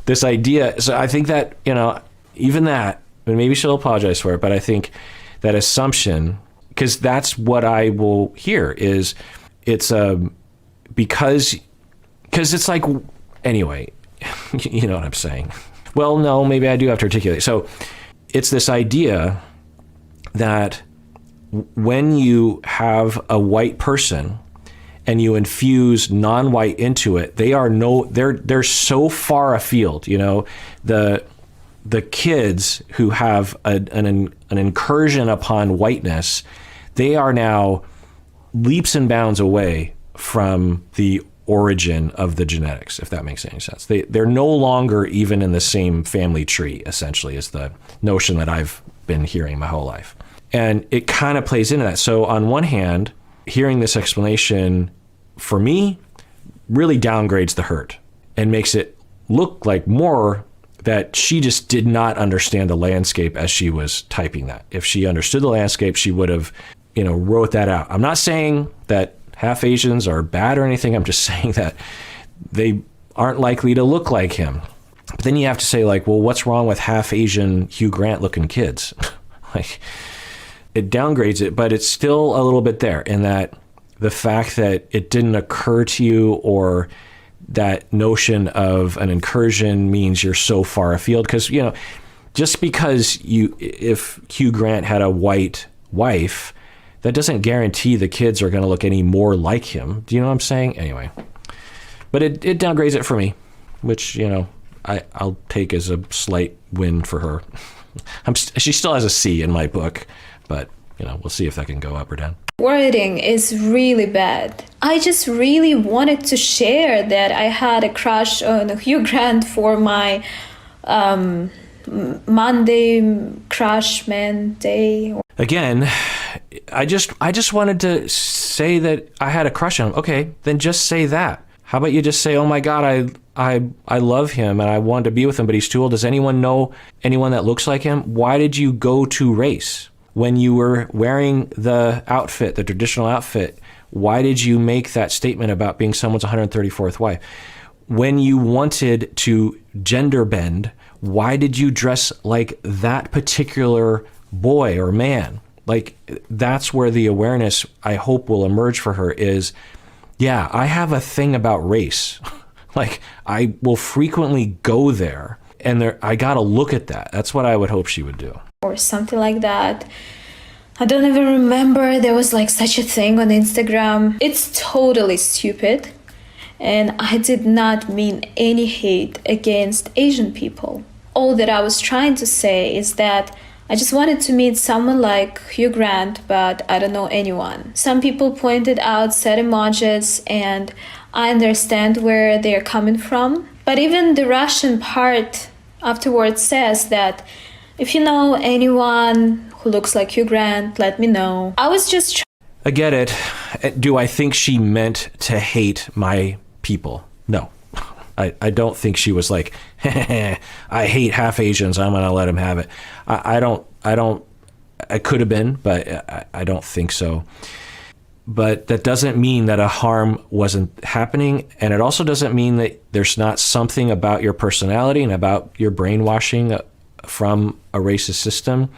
this idea, so I think that, you know, even that, and maybe she'll apologize for it, but I think that assumption, because that's what I will hear, is it's because it's like, anyway, you know what I'm saying. Well, no, maybe I do have to articulate. So it's this idea that when you have a white person and you infuse non-white into it, they're so far afield. You know, the kids who have an incursion upon whiteness, they are now leaps and bounds away from the origin of the genetics, if that makes any sense. They're no longer even in the same family tree, essentially, is the notion that I've been hearing my whole life. And it kind of plays into that. So on one hand, hearing this explanation, for me, really downgrades the hurt and makes it look like more that she just did not understand the landscape as she was typing that. If she understood the landscape, she would have, you know, wrote that out. I'm not saying that half Asians are bad or anything. I'm just saying that they aren't likely to look like him. But then you have to say, like, well, what's wrong with half Asian Hugh Grant looking kids? Like, it downgrades it, but it's still a little bit there in that the fact that it didn't occur to you, or that notion of an incursion means you're so far afield. Because, you know, just because if Hugh Grant had a white wife, that doesn't guarantee the kids are going to look any more like him. Do you know what I'm saying? Anyway, but it downgrades it for me, which, you know, I'll take as a slight win for her. She still has a C in my book, but, you know, we'll see if that can go up or down. Wording is really bad. I just really wanted to share that I had a crush on Hugh Grant for my Monday crush man day. Again, I just wanted to say that I had a crush on him. Okay, then just say that. How about you just say, oh my God, I love him and I want to be with him, but he's too old. Does anyone know anyone that looks like him? Why did you go to race? When you were wearing the outfit, the traditional outfit, why did you make that statement about being someone's 134th wife? When you wanted to gender bend, why did you dress like that particular boy or man? Like, that's where the awareness, I hope, will emerge for her is, yeah, I have a thing about race. Like, I will frequently go there, and I got to look at that. That's what I would hope she would do. Or something like that. I don't even remember there was like such a thing on Instagram. It's totally stupid. And I did not mean any hate against Asian people all that I was trying to say is that I just wanted to meet someone like Hugh Grant, but I don't know anyone. Some people pointed out sad emojis, and I understand where they're coming from. But even the Russian part afterwards says that if you know anyone who looks like Hugh Grant, let me know. I was just I get it. Do I think she meant to hate my people? No. I don't think she was like, I hate half Asians, I'm going to let him have it. I don't, I could have been, but I don't think so. But that doesn't mean that a harm wasn't happening. And it also doesn't mean that there's not something about your personality and about your brainwashing from a racist system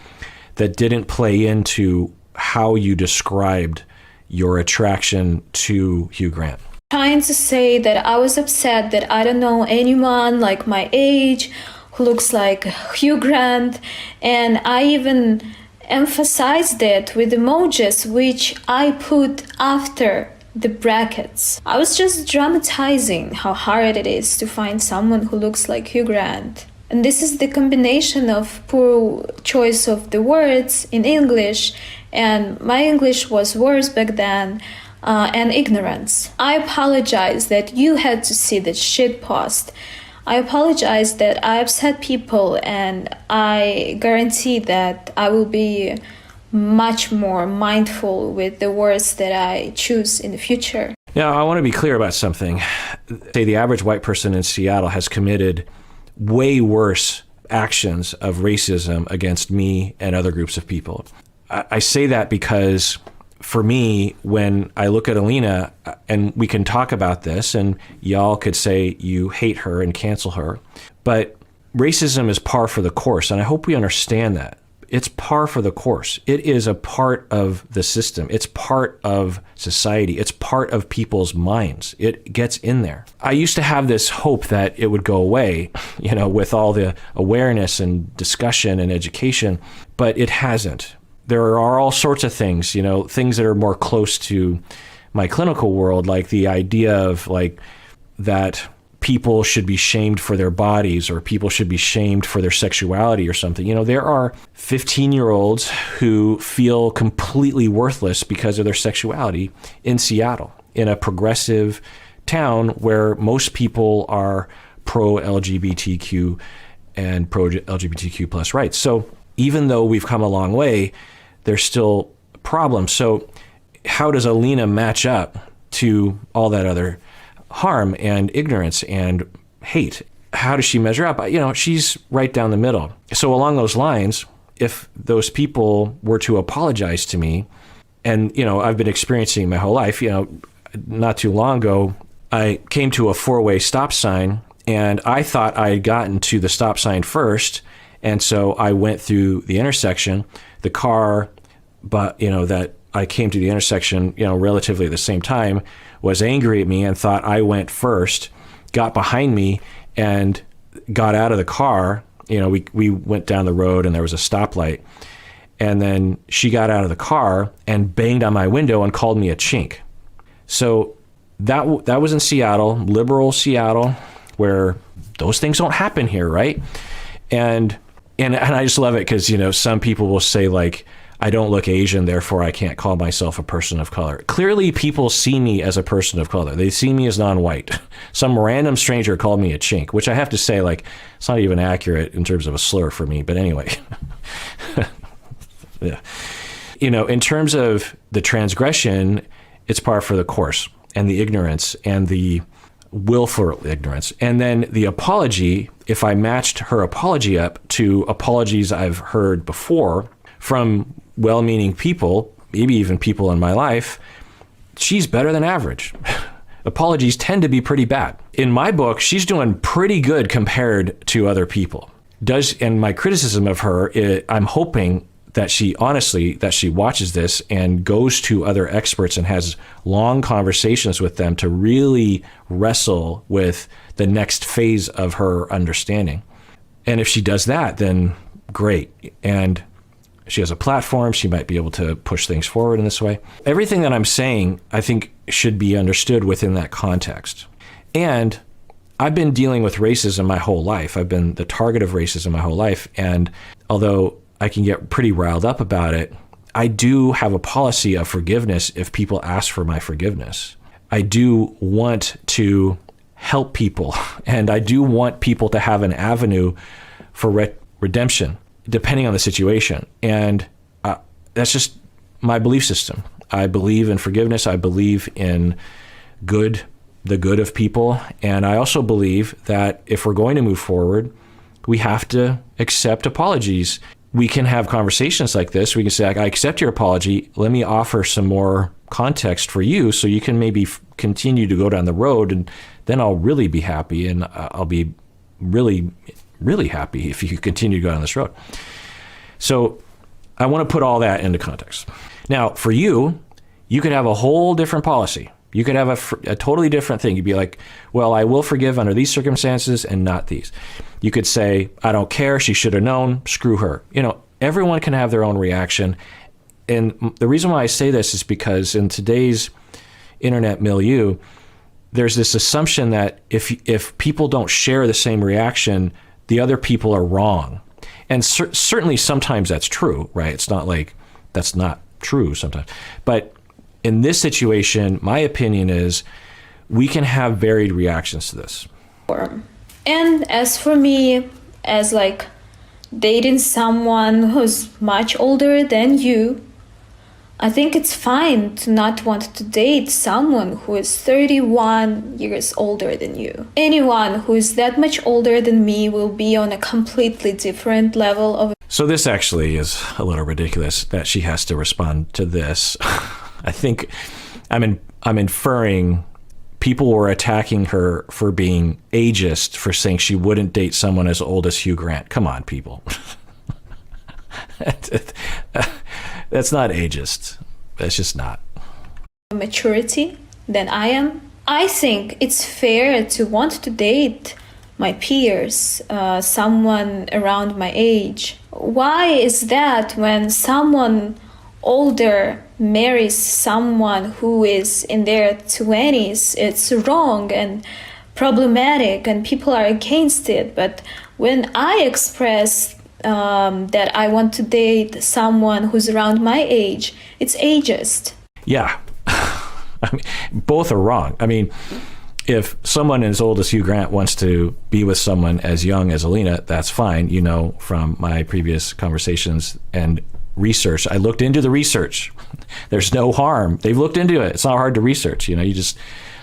that didn't play into how you described your attraction to Hugh Grant. Trying to say that I was upset that I don't know anyone like my age who looks like Hugh Grant, and I even emphasized it with emojis which I put after the brackets. I was just dramatizing how hard it is to find someone who looks like Hugh Grant. And this is the combination of poor choice of the words in English, and my English was worse back then, and ignorance. I apologize that you had to see that shit post. I apologize that I upset people, and I guarantee that I will be much more mindful with the words that I choose in the future. Now, I want to be clear about something. Say the average white person in Seattle has committed way worse actions of racism against me and other groups of people. I say that because for me, when I look at Alina, and we can talk about this, and y'all could say you hate her and cancel her, but racism is par for the course, and I hope we understand that. It's par for the course. It is a part of the system. It's part of society. It's part of people's minds. It gets in there. I used to have this hope that it would go away, with all the awareness and discussion and education, but it hasn't. There are all sorts of things, things that are more close to my clinical world, like the idea of that people should be shamed for their bodies, or people should be shamed for their sexuality or something. There are 15-year-olds who feel completely worthless because of their sexuality in Seattle, in a progressive town where most people are pro-LGBTQ and pro-LGBTQ plus rights. So even though we've come a long way, there's still problems. So how does Alina match up to all that other harm and ignorance and hate? How does she measure up? She's right down the middle. So along those lines, if those people were to apologize to me, and, I've been experiencing my whole life, not too long ago, I came to a 4-way stop sign, and I thought I had gotten to the stop sign first. And so I went through the intersection. The car, that I came to the intersection, relatively at the same time, was angry at me and thought I went first, got behind me and got out of the car. We went down the road and there was a stoplight. And then she got out of the car and banged on my window and called me a chink. So that was in Seattle, liberal Seattle, where those things don't happen here, right? And I just love it because, some people will say I don't look Asian, therefore I can't call myself a person of color. Clearly, people see me as a person of color. They see me as non-white. Some random stranger called me a chink, which I have to say, it's not even accurate in terms of a slur for me. But anyway, yeah. In terms of the transgression, it's par for the course, and the ignorance and the willful ignorance. And then the apology, if I matched her apology up to apologies I've heard before from well-meaning people, maybe even people in my life, she's better than average. Apologies tend to be pretty bad. In my book, she's doing pretty good compared to other people. And my criticism of her, I'm hoping that she watches this and goes to other experts and has long conversations with them to really wrestle with the next phase of her understanding. And if she does that, then great. And she has a platform. She might be able to push things forward in this way. Everything that I'm saying, I think, should be understood within that context. And I've been dealing with racism my whole life. I've been the target of racism my whole life. And although I can get pretty riled up about it, I do have a policy of forgiveness if people ask for my forgiveness. I do want to help people, and I do want people to have an avenue for redemption, depending on the situation. And that's just my belief system. I believe in forgiveness. I believe in the good of people. And I also believe that if we're going to move forward, we have to accept apologies. We can have conversations like this. We can say, I accept your apology. Let me offer some more context for you so you can maybe continue to go down the road, and then I'll really be happy, and I'll be really, really happy if you continue to go down this road. So I want to put all that into context. Now, for you, you could have a whole different policy. You could have a totally different thing. You'd be like, well, I will forgive under these circumstances and not these. You could say, I don't care. She should have known. Screw her. Everyone can have their own reaction. And the reason why I say this is because in today's internet milieu, there's this assumption that if people don't share the same reaction, the other people are wrong. And certainly sometimes that's true, right? It's not like that's not true sometimes. But in this situation, my opinion is we can have varied reactions to this. And as for me, as like dating someone who's much older than you, I think it's fine to not want to date someone who is 31 years older than you. Anyone who is that much older than me will be on a completely different level of... So this actually is a little ridiculous that she has to respond to this. I think I'm inferring people were attacking her for being ageist, for saying she wouldn't date someone as old as Hugh Grant. Come on, people. That's not ageist. That's just not. Maturity than I am. I think it's fair to want to date my peers, someone around my age. Why is that when someone older marries someone who is in their 20s, it's wrong and problematic and people are against it? But when I express that I want to date someone who's around my age, it's ageist. Yeah. I mean, both are wrong. I mean, if someone as old as Hugh Grant wants to be with someone as young as Alina, that's fine. From my previous conversations and research, I looked into the research. There's no harm. They've looked into it. It's not hard to research. You just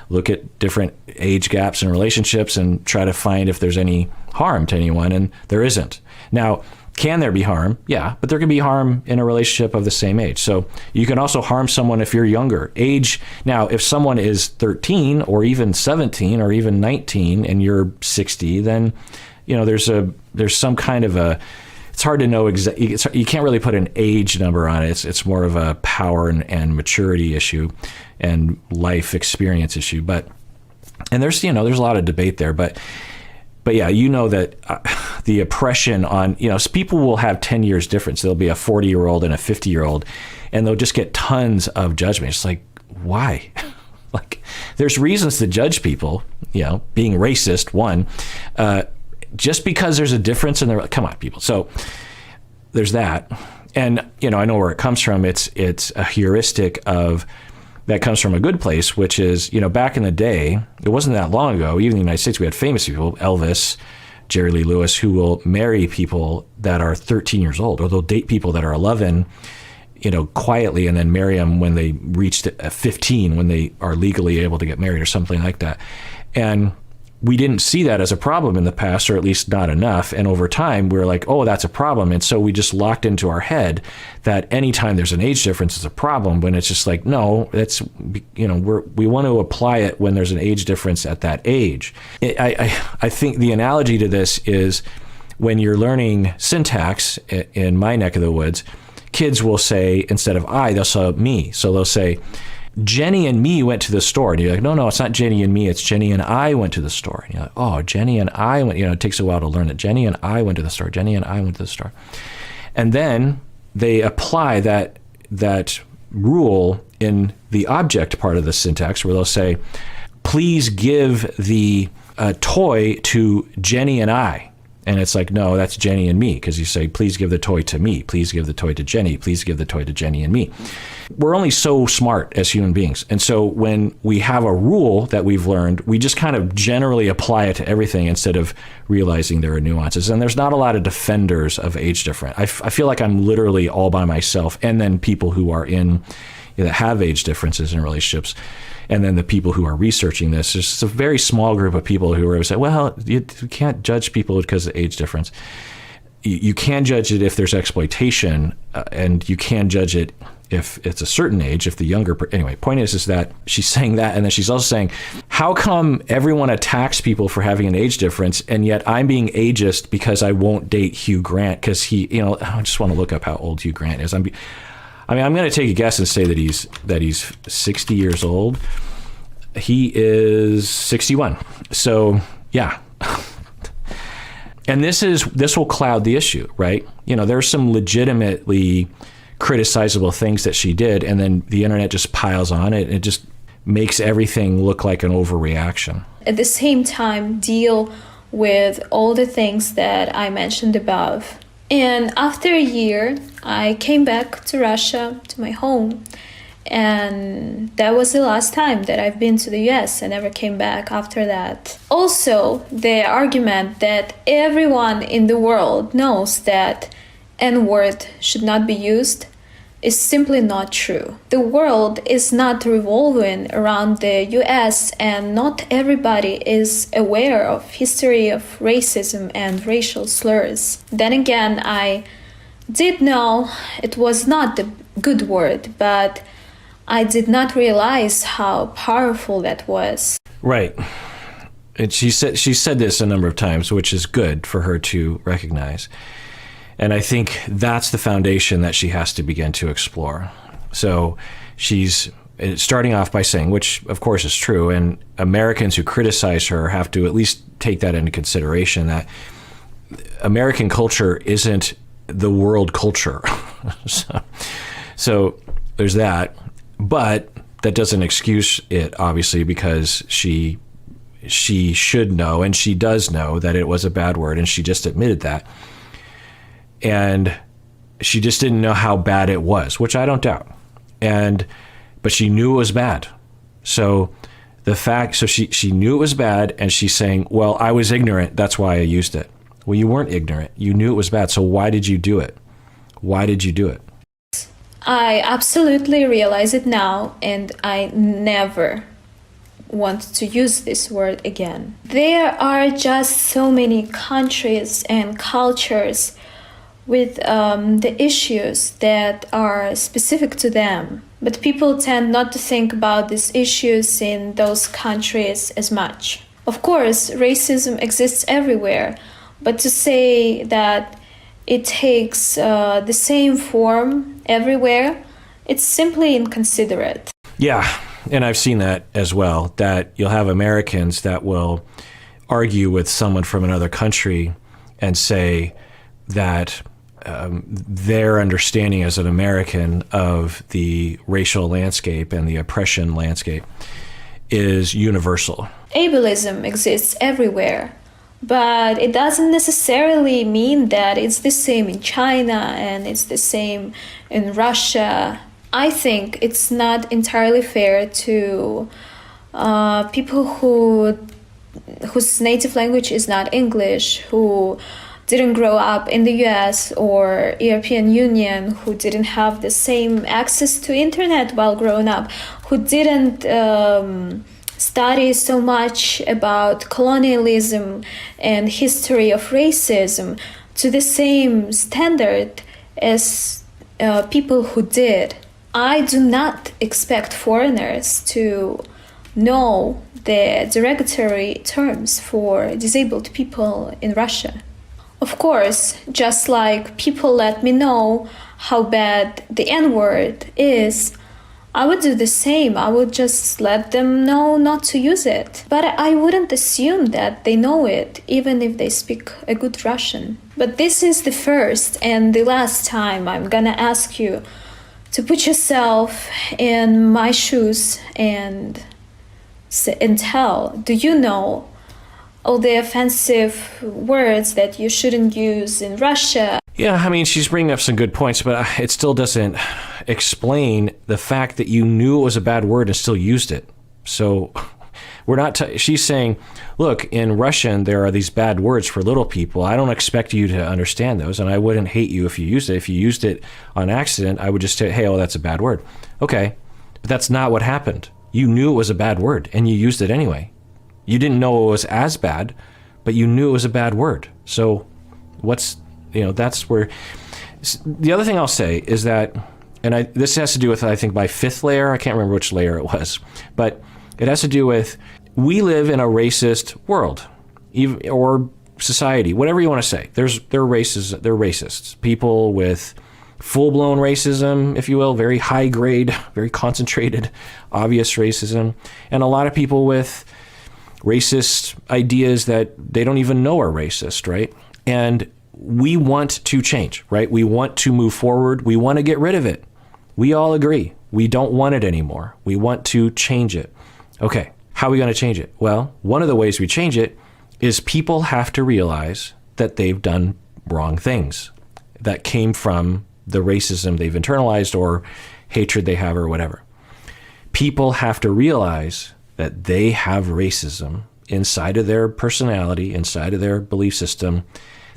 look at different age gaps in relationships and try to find if there's any harm to anyone, and there isn't. Now, can there be harm? Yeah, but there can be harm in a relationship of the same age. So you can also harm someone if you're younger. Age, now, if someone is 13 or even 17 or even 19 and you're 60, then, there's some kind of it's hard to know exactly. You can't really put an age number on it. It's more of a power and maturity issue and life experience issue. And there's a lot of debate there, but yeah, that the oppression on, people will have 10 years difference. There'll be a 40-year-old and a 50-year-old, and they'll just get tons of judgment. It's like, why? There's reasons to judge people, being racist, one, just because there's a difference in their, come on, people. So there's that. And, I know where it comes from. It's a heuristic that comes from a good place, which is, back in the day, it wasn't that long ago, even in the United States, we had famous people, Elvis, Jerry Lee Lewis, who will marry people that are 13 years old, or they'll date people that are 11, quietly, and then marry them when they reached 15, when they are legally able to get married or something like that. And we didn't see that as a problem in the past, or at least not enough. And over time, we were like, oh, that's a problem. And so we just locked into our head that anytime there's an age difference, it's a problem, when it's just like, no, that's, we want to apply it when there's an age difference at that age. I think the analogy to this is when you're learning syntax in my neck of the woods, kids will say, instead of I, they'll say me. So they'll say, Jenny and me went to the store. And you're like, no, it's not Jenny and me. It's Jenny and I went to the store. And you're like, oh, Jenny and I went. It takes a while to learn it. Jenny and I went to the store. Jenny and I went to the store. And then they apply that rule in the object part of the syntax, where they'll say, please give the toy to Jenny and I. And it's like, no, that's Jenny and me, because you say, please give the toy to me. Please give the toy to Jenny. Please give the toy to Jenny and me. We're only so smart as human beings. And so when we have a rule that we've learned, we just kind of generally apply it to everything instead of realizing there are nuances. And there's not a lot of defenders of age difference. I feel like I'm literally all by myself, and then people who are that have age differences in relationships. And then the people who are researching this, there's just a very small group of people who are saying, well, you can't judge people because of age difference. You can judge it if there's exploitation, and you can judge it if it's a certain age, if the younger... Anyway, point is that she's saying that, and then she's also saying, how come everyone attacks people for having an age difference, and yet I'm being ageist because I won't date Hugh Grant because he, I just want to look up how old Hugh Grant is. I'm going to take a guess and say that he's 60 years old. He is 61. So, yeah. And this will cloud the issue, right? There's some legitimately criticizable things that she did, and then the internet just piles on it, and it just makes everything look like an overreaction. At the same time, deal with all the things that I mentioned above. And after a year, I came back to Russia, to my home. And that was the last time that I've been to the US. I never came back after that. Also, the argument that everyone in the world knows that N-word should not be used is simply not true. The world is not revolving around the US, and not everybody is aware of history of racism and racial slurs. Then again, I did know it was not the good word, but I did not realize how powerful that was. Right. And she said this a number of times, which is good for her to recognize. And I think that's the foundation that she has to begin to explore. So she's starting off by saying, which of course is true, and Americans who criticize her have to at least take that into consideration, that American culture isn't the world culture. So there's that. But that doesn't excuse it, obviously, because she should know, and she does know, that it was a bad word, and she just admitted that. And she just didn't know how bad it was, which I don't doubt. But she knew it was bad. So she knew it was bad, and she's saying, well, I was ignorant, that's why I used it. Well, you weren't ignorant. You knew it was bad. So why did you do it? Why did you do it? I absolutely realize it now, and I never want to use this word again. There are just so many countries and cultures with the issues that are specific to them. But people tend not to think about these issues in those countries as much. Of course, racism exists everywhere, but to say that it takes the same form everywhere, it's simply inconsiderate. Yeah, and I've seen that as well, that you'll have Americans that will argue with someone from another country and say that their understanding as an American of the racial landscape and the oppression landscape is universal. Ableism exists everywhere, but it doesn't necessarily mean that it's the same in China and it's the same in Russia. I think it's not entirely fair to people whose native language is not English, who didn't grow up in the US or European Union, who didn't have the same access to internet while growing up, who didn't study so much about colonialism and history of racism to the same standard as people who did. I do not expect foreigners to know the derogatory terms for disabled people in Russia. Of course, just like people let me know how bad the N-word is, I would do the same. I would just let them know not to use it. But I wouldn't assume that they know it, even if they speak a good Russian. But this is the first and the last time I'm gonna ask you to put yourself in my shoes and and tell, do you know all the offensive words that you shouldn't use in Russia? Yeah, I mean, she's bringing up some good points, but it still doesn't explain the fact that you knew it was a bad word and still used it. So we're not, she's saying, look, in Russian, there are these bad words for little people. I don't expect you to understand those, and I wouldn't hate you if you used it. If you used it on accident, I would just say, hey, oh, that's a bad word. Okay, but that's not what happened. You knew it was a bad word, and you used it anyway. You didn't know it was as bad, but you knew it was a bad word. So that's where... The other thing I'll say is that, and this has to do with, I think, my fifth layer. I can't remember which layer it was, but it has to do with, we live in a racist world, or society, whatever you want to say. They're racists. People with full-blown racism, if you will, very high grade, very concentrated, obvious racism, and a lot of people with racist ideas that they don't even know are racist, right? And we want to change, right? We want to move forward. We want to get rid of it. We all agree. We don't want it anymore. We want to change it. Okay, how are we going to change it? Well, one of the ways we change it is people have to realize that they've done wrong things that came from the racism they've internalized or hatred they have or whatever. People have to realize that they have racism inside of their personality, inside of their belief system.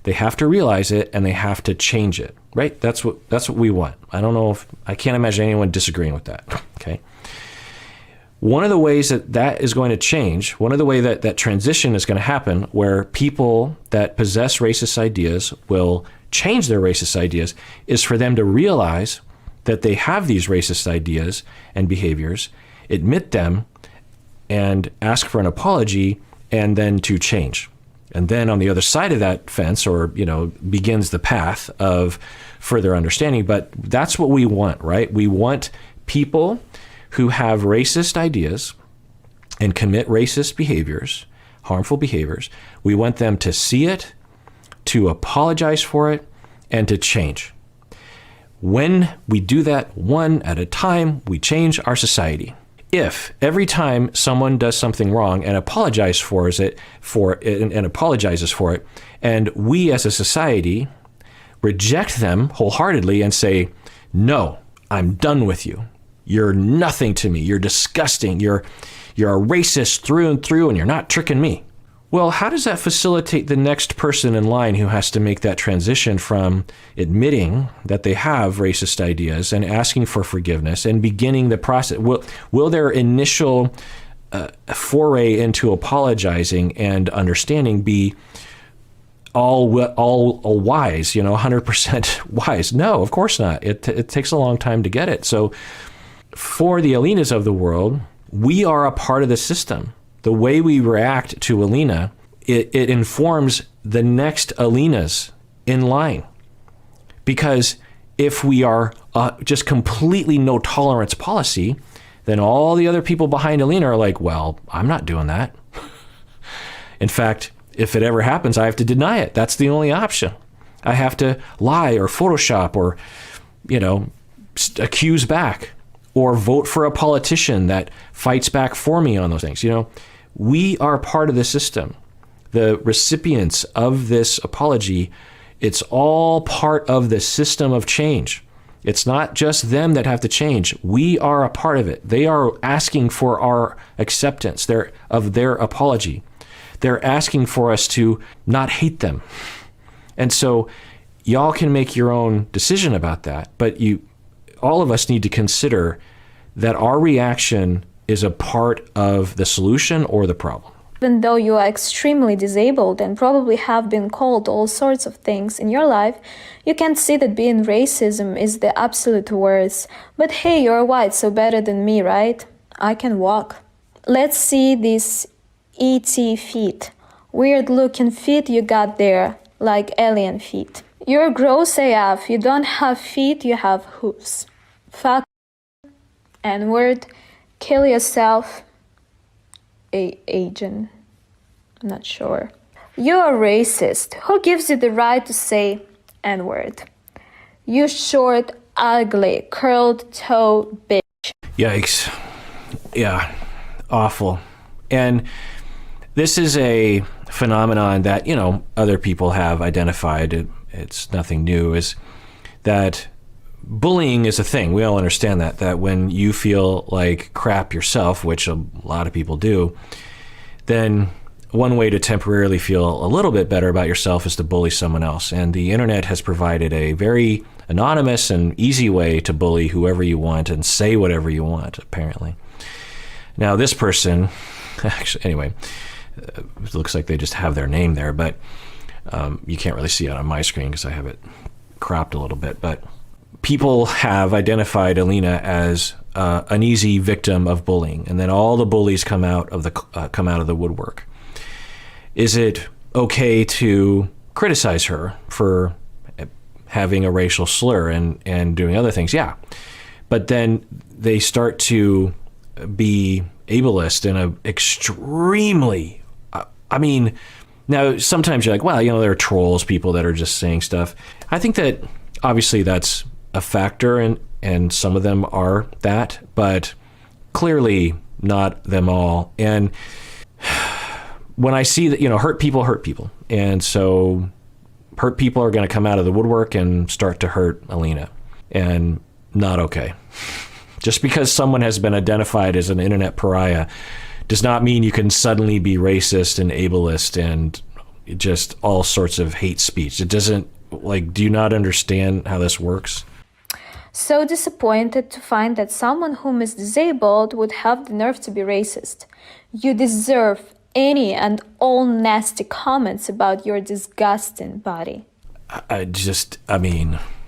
They have to realize it and they have to change it, right? That's what we want. I can't imagine anyone disagreeing with that, okay? One of the ways that is going to change, one of the way that transition is going to happen, where people that possess racist ideas will change their racist ideas, is for them to realize that they have these racist ideas and behaviors, admit them, and ask for an apology, and then to change. And then on the other side of that fence, or, begins the path of further understanding. But that's what we want, right? We want people who have racist ideas and commit racist behaviors, harmful behaviors. We want them to see it, to apologize for it, and to change. When we do that one at a time, we change our society. If every time someone does something wrong and apologizes for it, and we as a society reject them wholeheartedly and say, no, I'm done with you. You're nothing to me. You're disgusting. You're a racist through and through, and you're not tricking me. Well, how does that facilitate the next person in line who has to make that transition from admitting that they have racist ideas and asking for forgiveness and beginning the process? Will their initial foray into apologizing and understanding be all wise, 100% wise? No, of course not. It takes a long time to get it. So for the Alinas of the world, we are a part of the system. The way we react to Alina, it informs the next Alinas in line. Because if we are just completely no tolerance policy, then all the other people behind Alina are like, well, I'm not doing that. In fact, if it ever happens, I have to deny it. That's the only option. I have to lie or Photoshop or, accuse back, or vote for a politician that fights back for me on those things. We are part of the system. The recipients of this apology, it's all part of the system of change. It's not just them that have to change. We are a part of it. They are asking for our acceptance of their apology. They're asking for us to not hate them. And so y'all can make your own decision about that, but all of us need to consider that our reaction is a part of the solution or the problem. Even though you are extremely disabled and probably have been called all sorts of things in your life, you can't see that being racism is the absolute worst. But hey, you're white, so better than me, right? I can walk. Let's see these ET feet. Weird looking feet you got there, like alien feet. You're gross AF. You don't have feet, you have hooves. Fuck, N-word, kill yourself. Agent. I'm not sure. You're a racist. Who gives you the right to say N-word? You short, ugly, curled toe bitch. Yikes. Yeah, awful. And this is a phenomenon that, other people have identified. It's nothing new, is that bullying is a thing. We all understand that when you feel like crap yourself, which a lot of people do, then one way to temporarily feel a little bit better about yourself is to bully someone else. And the internet has provided a very anonymous and easy way to bully whoever you want and say whatever you want, apparently. Now, this person, actually, anyway, it looks like they just have their name there, but you can't really see it on my screen because I have it cropped a little bit. But people have identified Alina as an easy victim of bullying, and then all the bullies come out of the woodwork. Is it okay to criticize her for having a racial slur and doing other things? Yeah. But then they start to be ableist in a extremely, now sometimes you're like, well, there are trolls, people that are just saying stuff. I think that obviously that's a factor, and some of them are that, but clearly not them all. And when I see that, hurt people. And so hurt people are going to come out of the woodwork and start to hurt Alina. And not okay. Just because someone has been identified as an internet pariah does not mean you can suddenly be racist and ableist and just all sorts of hate speech. It doesn't, do you not understand how this works? So disappointed to find that someone whom is disabled would have the nerve to be racist. You deserve any and all nasty comments about your disgusting body.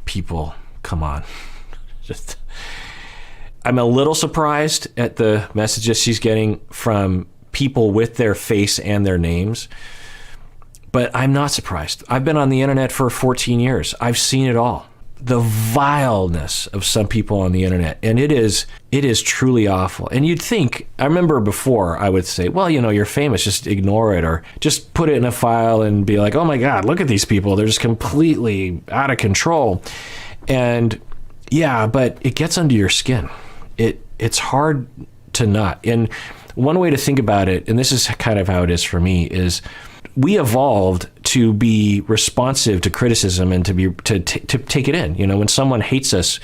People, come on. I'm a little surprised at the messages she's getting from people with their face and their names, but I'm not surprised. I've been on the internet for 14 years. I've seen it all. The vileness of some people on the internet, and it is truly awful. And you'd think, I remember before I would say, well, you're famous, just ignore it, or just put it in a file and be like, oh my God, look at these people, they're just completely out of control. And yeah, but it gets under your skin. It's hard to not. And one way to think about it, and this is kind of how it is for me, is we evolved to be responsive to criticism and to take it in. When someone hates us,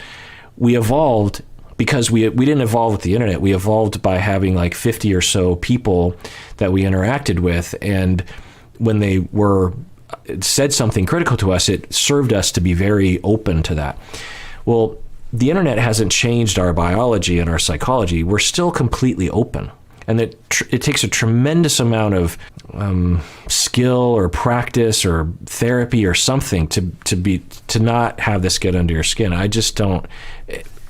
we evolved because we didn't evolve with the internet. We evolved by having 50 or so people that we interacted with, and when they said something critical to us, it served us to be very open to that. Well, the internet hasn't changed our biology and our psychology. We're still completely open. And it takes a tremendous amount of skill or practice or therapy or something to not have this get under your skin. I just don't.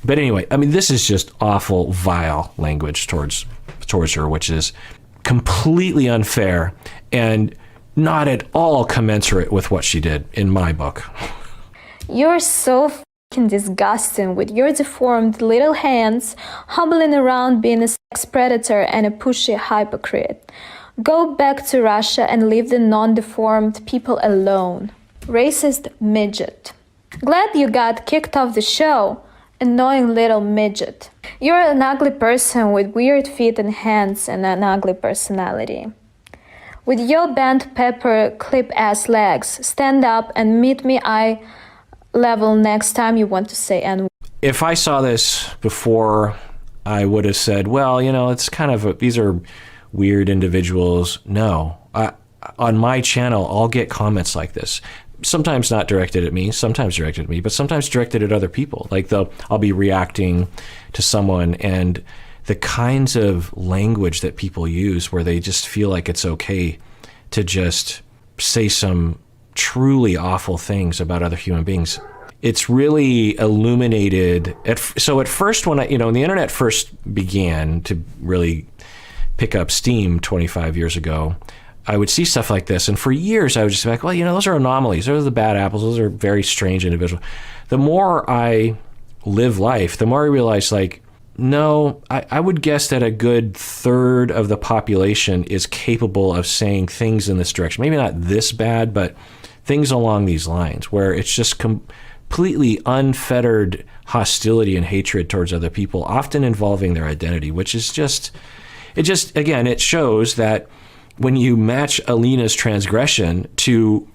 But anyway, this is just awful, vile language towards her, which is completely unfair and not at all commensurate with what she did in my book. You're so disgusting with your deformed little hands, hobbling around being a sex predator and a pushy hypocrite. Go back to Russia and leave the non-deformed people alone. Racist midget. Glad you got kicked off the show. Annoying little midget. You're an ugly person with weird feet and hands and an ugly personality. With your bent pepper clip-ass legs, stand up and meet me eye level next time you want to say N. If I saw this before, I would have said, well, it's kind of these are weird individuals. No, on my channel, I'll get comments like this. Sometimes not directed at me, sometimes directed at me, but sometimes directed at other people. I'll be reacting to someone, and the kinds of language that people use where they just feel like it's okay to just say some truly awful things about other human beings. It's really illuminated. So at first, when when the internet first began to really pick up steam 25 years ago, I would see stuff like this. And for years, I would just be like, well, those are anomalies. Those are the bad apples. Those are very strange individuals. The more I live life, the more I realize, no, I would guess that a good third of the population is capable of saying things in this direction. Maybe not this bad, but things along these lines, where it's just completely unfettered hostility and hatred towards other people, often involving their identity, which is just, it just, again, it shows that when you match Alina's transgression to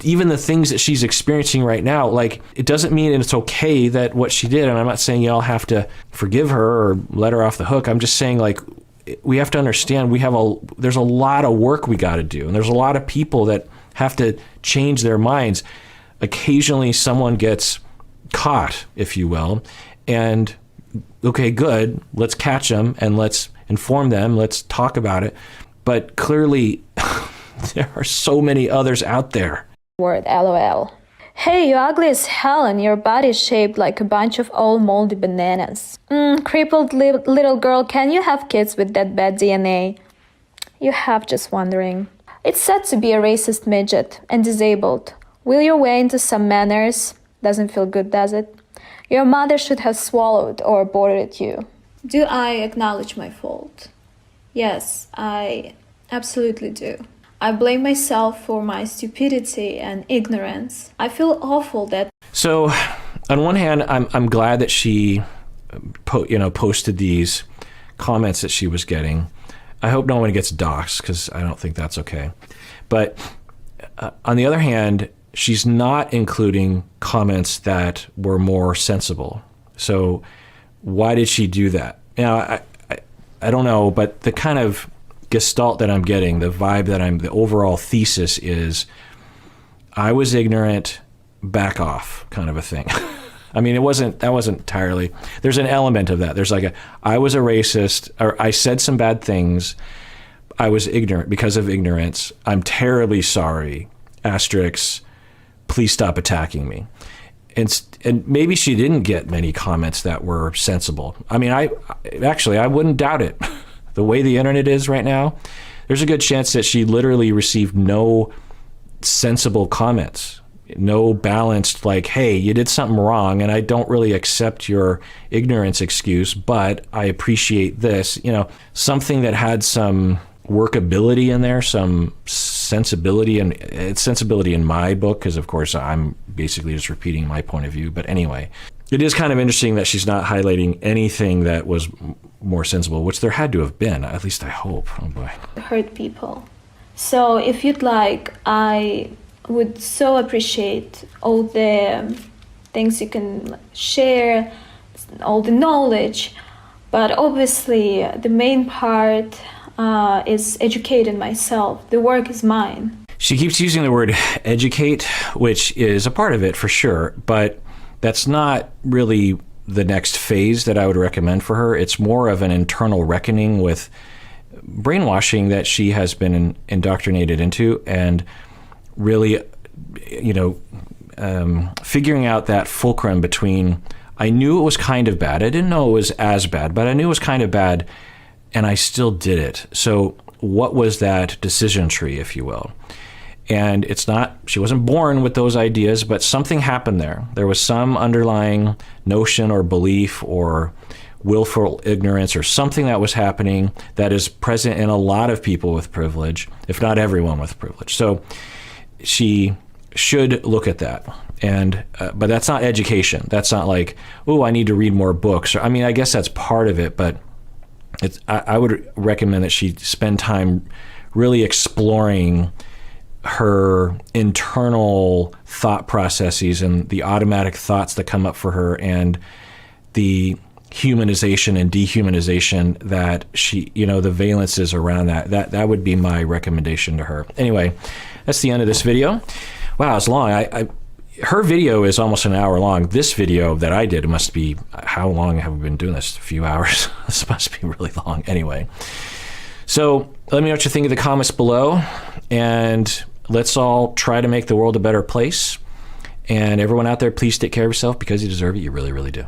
even the things that she's experiencing right now, like, it doesn't mean it's okay that what she did, and I'm not saying y'all have to forgive her or let her off the hook. I'm just saying, like, we have to understand there's a lot of work we got to do, and there's a lot of people that have to change their minds. Occasionally someone gets caught, if you will, and okay, good, let's catch them and let's inform them, let's talk about it. But clearly, there are so many others out there. Word LOL. Hey, you ugly as hell and your body's shaped like a bunch of old moldy bananas. Crippled little girl, can you have kids with that bad DNA? You have, just wondering. It's sad to be a racist midget and disabled. Will your way into some manners? Doesn't feel good, does it? Your mother should have swallowed or aborted you. Do I acknowledge my fault? Yes, I absolutely do. I blame myself for my stupidity and ignorance. I feel awful that... So, on one hand, I'm glad that she posted these comments that she was getting. I hope no one gets doxxed, because I don't think that's okay. But on the other hand, she's not including comments that were more sensible. So why did she do that? Now, I don't know, but the kind of gestalt that I'm getting, the vibe that the overall thesis is, I was ignorant, back off kind of a thing. I mean, that wasn't entirely, there's an element of that. There's like I was a racist, or I said some bad things. I was ignorant because of ignorance. I'm terribly sorry, asterisk, please stop attacking me. And maybe she didn't get many comments that were sensible. I mean, I wouldn't doubt it. The way the internet is right now, there's a good chance that she literally received no sensible comments, no balanced, like, hey, you did something wrong and I don't really accept your ignorance excuse, but I appreciate this, something that had some workability in there, some sensibility, and it's sensibility in my book, because of course I'm basically just repeating my point of view. But anyway, it is kind of interesting that she's not highlighting anything that was more sensible, which there had to have been, at least I hope. Oh boy. Hurt people. So if you'd like, I would so appreciate all the things you can share, all the knowledge, but obviously the main part is educating myself. The work is mine. She keeps using the word educate, which is a part of it for sure, but that's not really the next phase that I would recommend for her. It's more of an internal reckoning with brainwashing that she has been indoctrinated into, and really, figuring out that fulcrum between, I knew it was kind of bad. I didn't know it was as bad, but I knew it was kind of bad, and I still did it. So what was that decision tree, if you will? And she wasn't born with those ideas, but something happened there. There was some underlying notion or belief or willful ignorance or something that was happening that is present in a lot of people with privilege, if not everyone with privilege. So she should look at that. But that's not education. That's not like, oh, I need to read more books. Or, I mean, I guess that's part of it, but I would recommend that she spend time really exploring her internal thought processes and the automatic thoughts that come up for her, and the humanization and dehumanization that she, the valences around that would be my recommendation to her. Anyway, that's the end of this video. Wow, it's long. Her video is almost an hour long. This video that I did must be, how long have we been doing this? A few hours. This must be really long. Anyway, so let me know what you think in the comments below, and let's all try to make the world a better place. And everyone out there, please take care of yourself, because you deserve it. You really, really do.